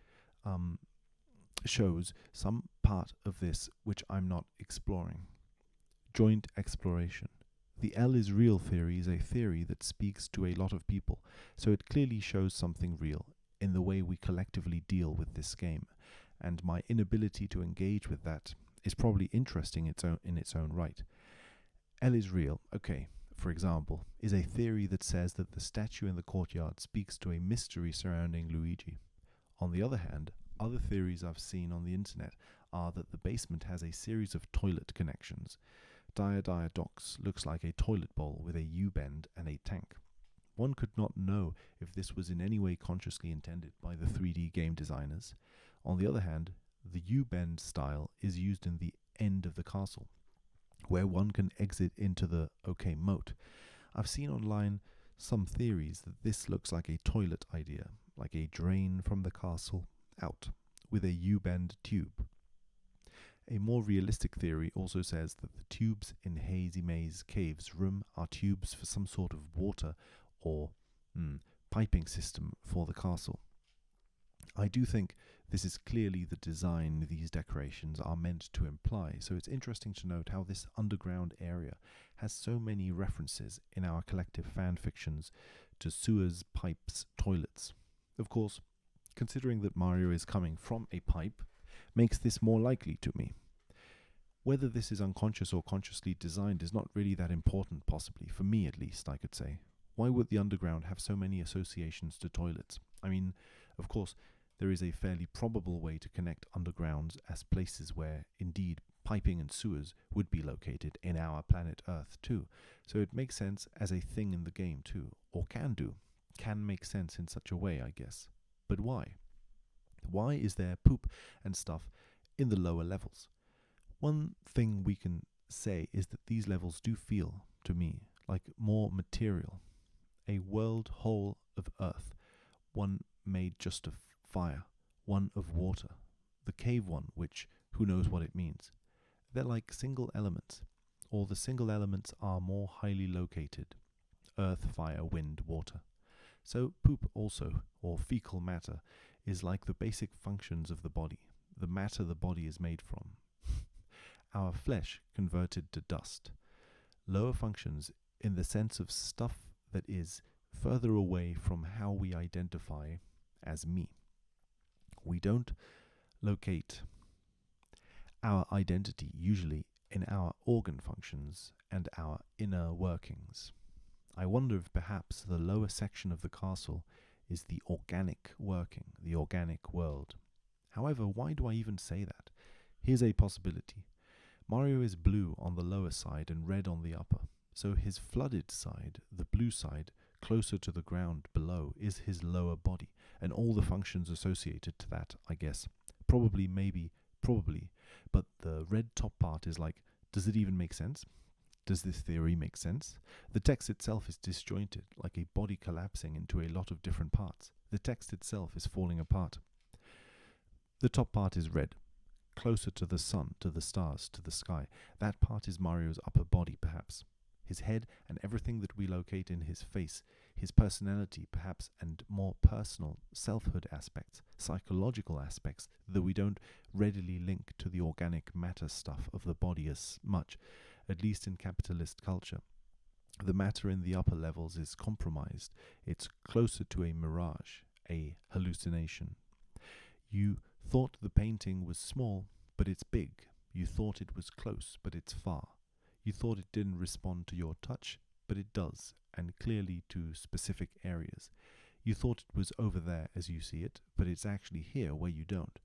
shows some part of this which I'm not exploring. Joint exploration. The L is real theory is a theory that speaks to a lot of people, so it clearly shows something real in the way we collectively deal with this game, and my inability to engage with that is probably interesting in its own right. L is real, okay, for example, is a theory that says that the statue in the courtyard speaks to a mystery surrounding Luigi. On the other hand, other theories I've seen on the internet are that the basement has a series of toilet connections. Dire Docks looks like a toilet bowl with a U-bend and a tank. One could not know if this was in any way consciously intended by the 3D game designers. On the other hand, the U-bend style is used in the end of the castle, where one can exit into the moat. I've seen online some theories that this looks like a toilet idea, like a drain from the castle out, with a U-bend tube. A more realistic theory also says that the tubes in Hazy Maze Cave's room are tubes for some sort of water or piping system for the castle. I do think this is clearly the design these decorations are meant to imply, so it's interesting to note how this underground area has so many references in our collective fan fictions to sewers, pipes, toilets. Of course, considering that Mario is coming from a pipe, makes this more likely to me. Whether this is unconscious or consciously designed is not really that important, possibly, for me at least, I could say. Why would the underground have so many associations to toilets? I mean, of course, there is a fairly probable way to connect undergrounds as places where, indeed, piping and sewers would be located in our planet Earth too. So it makes sense as a thing in the game too, or can do. Can make sense in such a way, I guess. But why? Why is there poop and stuff in the lower levels? One thing we can say is that these levels do feel, to me, like more material. A world whole of Earth, one made just of fire, one of water. The cave one, which, who knows what it means. They're like single elements, or the single elements are more highly located. Earth, fire, wind, water. So poop also, or fecal matter, is like the basic functions of the body, the matter the body is made from. Our flesh converted to dust. Lower functions in the sense of stuff that is further away from how we identify as me. We don't locate our identity usually in our organ functions and our inner workings. I wonder if perhaps the lower section of the castle is the organic working, the organic world. However, why do I even say that? Here's a possibility. Mario is blue on the lower side and red on the upper, so his flooded side, the blue side, closer to the ground below, is his lower body, and all the functions associated to that, I guess. Probably, maybe, probably, but the red top part is like, does it even make sense? Does this theory make sense? The text itself is disjointed, like a body collapsing into a lot of different parts. The text itself is falling apart. The top part is red, closer to the sun, to the stars, to the sky. That part is Mario's upper body, perhaps. His head and everything that we locate in his face, his personality, perhaps, and more personal selfhood aspects, psychological aspects that we don't readily link to the organic matter stuff of the body as much, at least in capitalist culture. The matter in the upper levels is compromised. It's closer to a mirage, a hallucination. You thought the painting was small, but it's big. You thought it was close, but it's far. You thought it didn't respond to your touch, but it does, and clearly to specific areas. You thought it was over there as you see it, but it's actually here where you don't.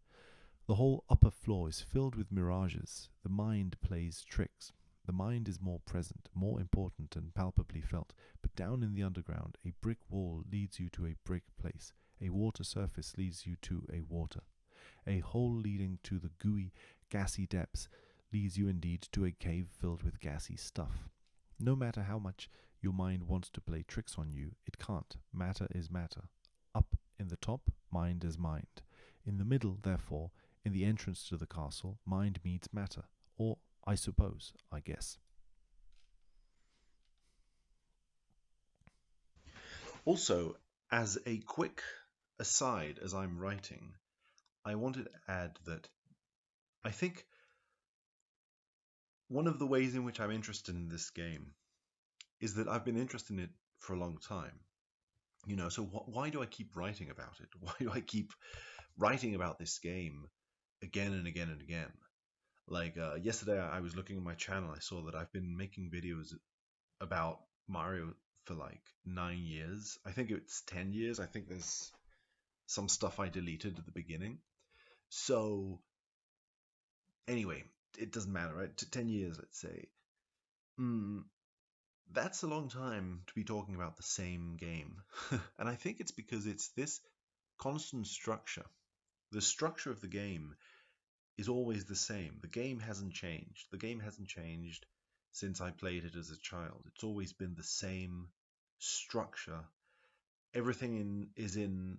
The whole upper floor is filled with mirages. The mind plays tricks. The mind is more present, more important and palpably felt. But down in the underground, a brick wall leads you to a brick place. A water surface leads you to a water. A hole leading to the gooey, gassy depths leads you indeed to a cave filled with gassy stuff. No matter how much your mind wants to play tricks on you, it can't. Matter is matter. Up in the top, mind is mind. In the middle, therefore, in the entrance to the castle, mind meets matter. Or, I suppose, I guess. Also, as a quick aside as I'm writing, I wanted to add that I think one of the ways in which I'm interested in this game is that I've been interested in it for a long time. You know, so why do I keep writing about it? Why do I keep writing about this game again and again and again? Like yesterday, I was looking at my channel. I saw that I've been making videos about Mario for like 9 years. I think it's 10 years. I think there's some stuff I deleted at the beginning. So anyway, it doesn't matter, right? 10 years, let's say. That's a long time to be talking about the same game. And I think it's because it's this constant structure. The structure of the game is always the same. The game hasn't changed. The game hasn't changed since I played it as a child. It's always been the same structure. Everything is in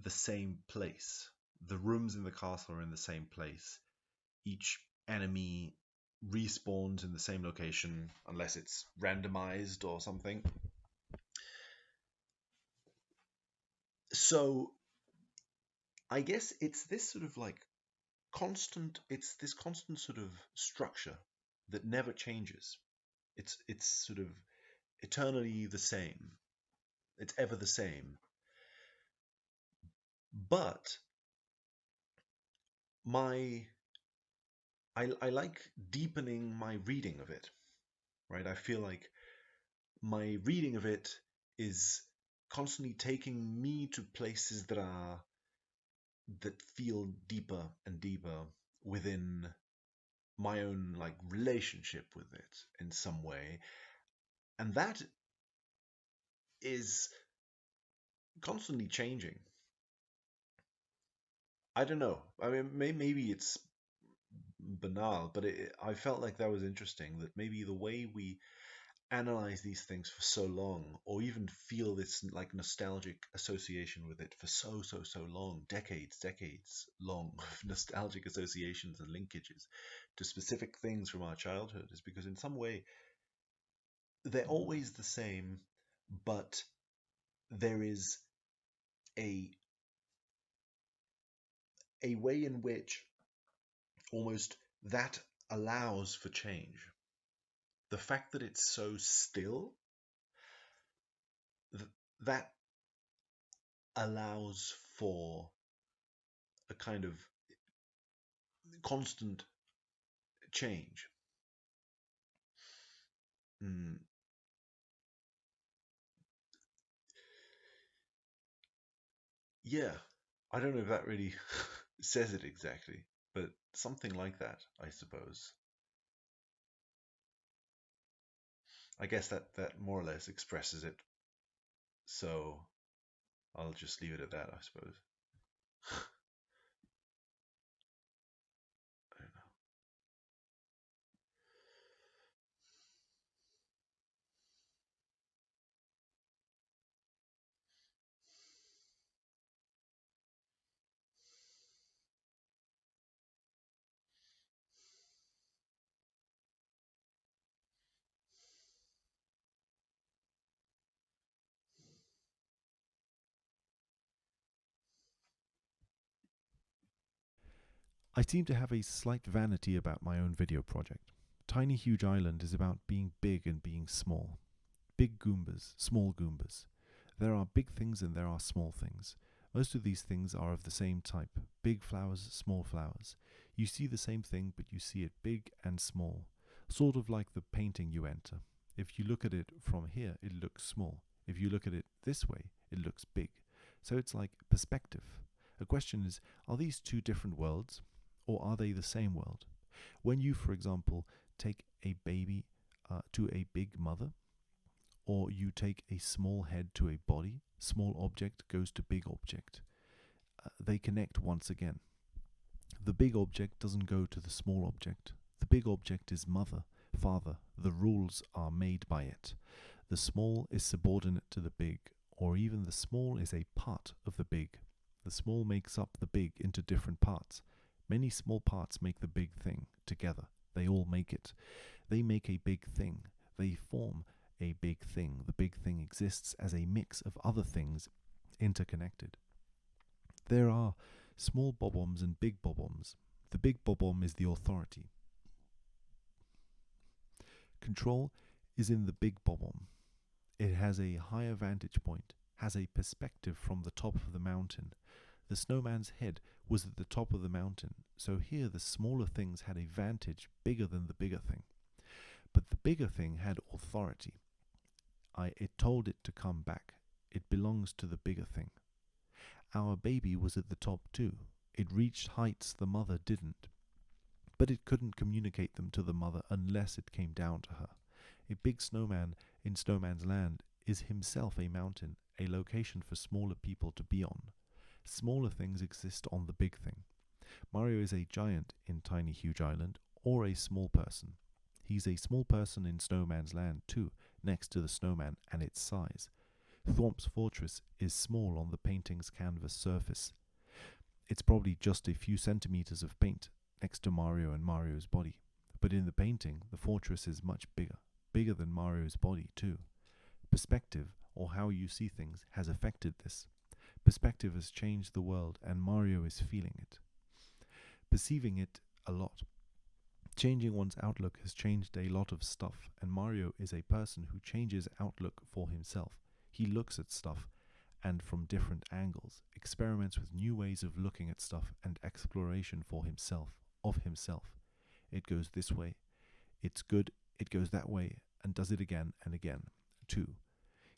the same place. The rooms in the castle are in the same place. Each enemy respawns in the same location unless it's randomized or something. So I guess it's this sort of like constant sort of structure that never changes. It's sort of eternally the same. It's ever the same. But I like deepening my reading of it, right? I feel like my reading of it is constantly taking me to places that feel deeper and deeper within my own like relationship with it in some way, and that is constantly changing. I don't know. I mean, maybe it's banal, but I felt like that was interesting. That maybe the way we analyze these things for so long, or even feel this like nostalgic association with it for so long, decades long of nostalgic associations and linkages to specific things from our childhood, is because in some way they're always the same, but there is a way in which almost that allows for change. The fact that it's so still, that allows for a kind of constant change. Mm. Yeah, I don't know if that really says it exactly, but something like that, I suppose. I guess that more or less expresses it. So I'll just leave it at that, I suppose. I don't know. I seem to have a slight vanity about my own video project. Tiny Huge Island is about being big and being small. Big Goombas, small Goombas. There are big things and there are small things. Most of these things are of the same type. Big flowers, small flowers. You see the same thing, but you see it big and small. Sort of like the painting you enter. If you look at it from here, it looks small. If you look at it this way, it looks big. So it's like perspective. The question is, are these two different worlds, or are they the same world? When you, for example, take a baby to a big mother, or you take a small head to a body, small object goes to big object. They connect once again. The big object doesn't go to the small object. The big object is mother, father. The rules are made by it. The small is subordinate to the big, or even the small is a part of the big. The small makes up the big into different parts. Many small parts make the big thing together. They all make it. They make a big thing. They form a big thing. The big thing exists as a mix of other things interconnected. There are small bob-ombs and big bob-ombs. The big bob-omb is the authority. Control is in the big bob-omb. It has a higher vantage point, has a perspective from the top of the mountain. The snowman's head was at the top of the mountain, so here the smaller things had a vantage bigger than the bigger thing. But the bigger thing had authority. It told it to come back. It belongs to the bigger thing. Our baby was at the top too. It reached heights the mother didn't. But it couldn't communicate them to the mother unless it came down to her. A big snowman in Snowman's Land is himself a mountain, a location for smaller people to be on. Smaller things exist on the big thing. Mario is a giant in Tiny Huge Island, or a small person. He's a small person in Snowman's Land too, next to the snowman and its size. Thwomp's fortress is small on the painting's canvas surface. It's probably just a few centimeters of paint next to Mario and Mario's body. But in the painting, the fortress is much bigger, bigger than Mario's body too. Perspective, or how you see things, has affected this. Perspective has changed the world and Mario is feeling it. Perceiving it a lot. Changing one's outlook has changed a lot of stuff, and Mario is a person who changes outlook for himself. He looks at stuff, and from different angles, experiments with new ways of looking at stuff and exploration for himself, of himself. It goes this way, it's good, it goes that way, and does it again and again, too.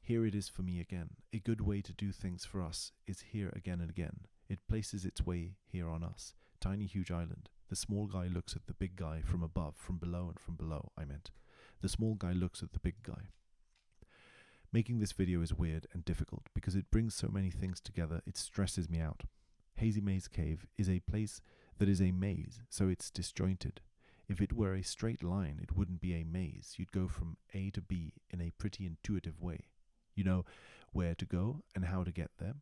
Here it is for me again. A good way to do things for us is here again and again. It places its way here on us. Tiny huge island. The small guy looks at the big guy from above, from below, and from below, I meant. The small guy looks at the big guy. Making this video is weird and difficult because it brings so many things together, it stresses me out. Hazy Maze Cave is a place that is a maze, so it's disjointed. If it were a straight line, it wouldn't be a maze. You'd go from A to B in a pretty intuitive way. You know where to go and how to get there.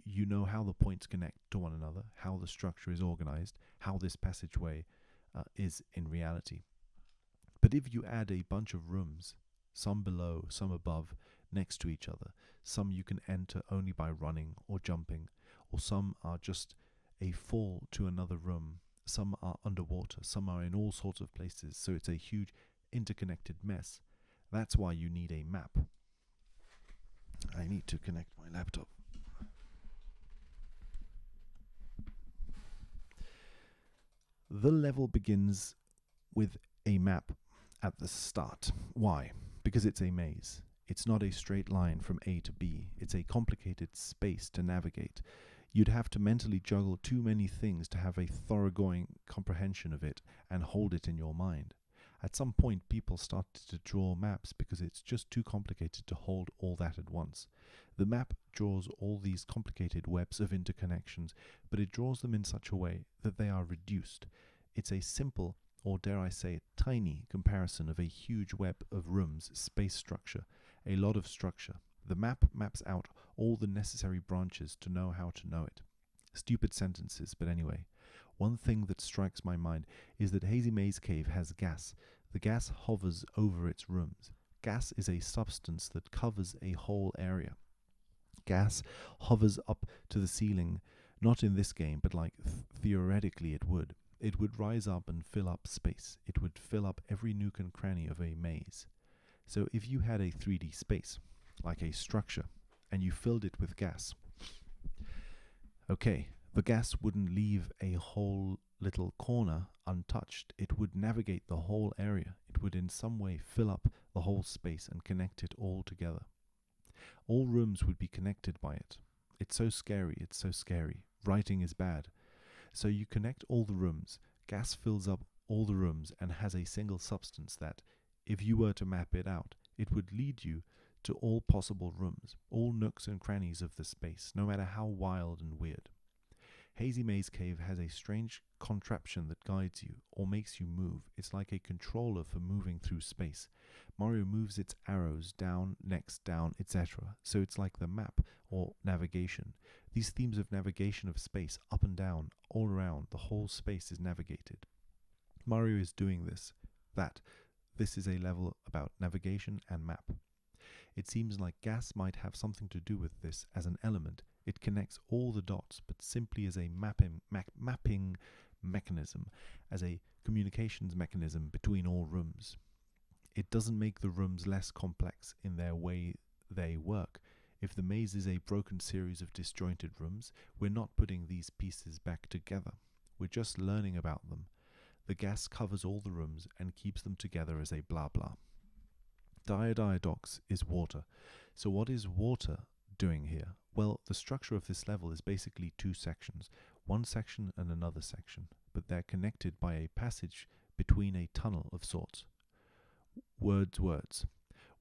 You know how the points connect to one another, how the structure is organized, how this passageway is in reality. But if you add a bunch of rooms, some below, some above, next to each other, some you can enter only by running or jumping, or some are just a fall to another room, some are underwater, some are in all sorts of places, so it's a huge interconnected mess. That's why you need a map. I need to connect my laptop. The level begins with a map at the start. Why? Because it's a maze. It's not a straight line from A to B. It's a complicated space to navigate. You'd have to mentally juggle too many things to have a thoroughgoing comprehension of it and hold it in your mind. At some point, people started to draw maps because it's just too complicated to hold all that at once. The map draws all these complicated webs of interconnections, but it draws them in such a way that they are reduced. It's a simple, or dare I say, tiny comparison of a huge web of rooms, space structure, a lot of structure. The map maps out all the necessary branches to know how to know it. Stupid sentences, but anyway. One thing that strikes my mind is that Hazy Maze Cave has gas. The gas hovers over its rooms. Gas is a substance that covers a whole area. Gas hovers up to the ceiling, not in this game, but like theoretically it would. It would rise up and fill up space. It would fill up every nook and cranny of a maze. So if you had a 3D space, like a structure, and you filled it with gas, okay, the gas wouldn't leave a whole little corner untouched. It would navigate the whole area. It would in some way fill up the whole space and connect it all together. All rooms would be connected by it. It's so scary, it's so scary. Writing is bad. So you connect all the rooms, gas fills up all the rooms and has a single substance that, if you were to map it out, it would lead you to all possible rooms, all nooks and crannies of the space, no matter how wild and weird. Hazy Maze Cave has a strange contraption that guides you, or makes you move. It's like a controller for moving through space. Mario moves its arrows down, next, down, etc. So it's like the map, or navigation. These themes of navigation of space, up and down, all around, the whole space is navigated. Mario is doing this, that. This is a level about navigation and map. It seems like gas might have something to do with this as an element. It connects all the dots, but simply as a mapping mechanism, as a communications mechanism between all rooms. It doesn't make the rooms less complex in their way they work. If the maze is a broken series of disjointed rooms, we're not putting these pieces back together. We're just learning about them. The gas covers all the rooms and keeps them together as a blah blah. Diadox is water. So what is water doing here? Well, the structure of this level is basically two sections, one section and another section, but they're connected by a passage between a tunnel of sorts. Words.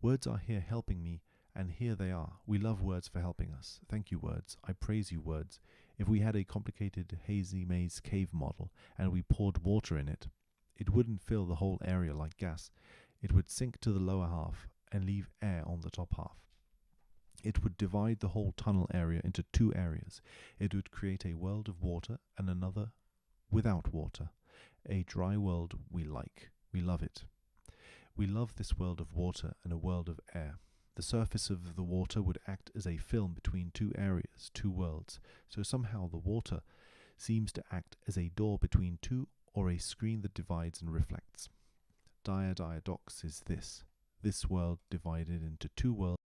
Words are here helping me, and here they are. We love words for helping us. Thank you, words. I praise you, words. If we had a complicated Hazy Maze Cave model and we poured water in it, it wouldn't fill the whole area like gas. It would sink to the lower half and leave air on the top half. It would divide the whole tunnel area into two areas. It would create a world of water and another without water. A dry world we like. We love it. We love this world of water and a world of air. The surface of the water would act as a film between two areas, two worlds. So somehow the water seems to act as a door between two, or a screen that divides and reflects. Diadox is this world divided into two worlds.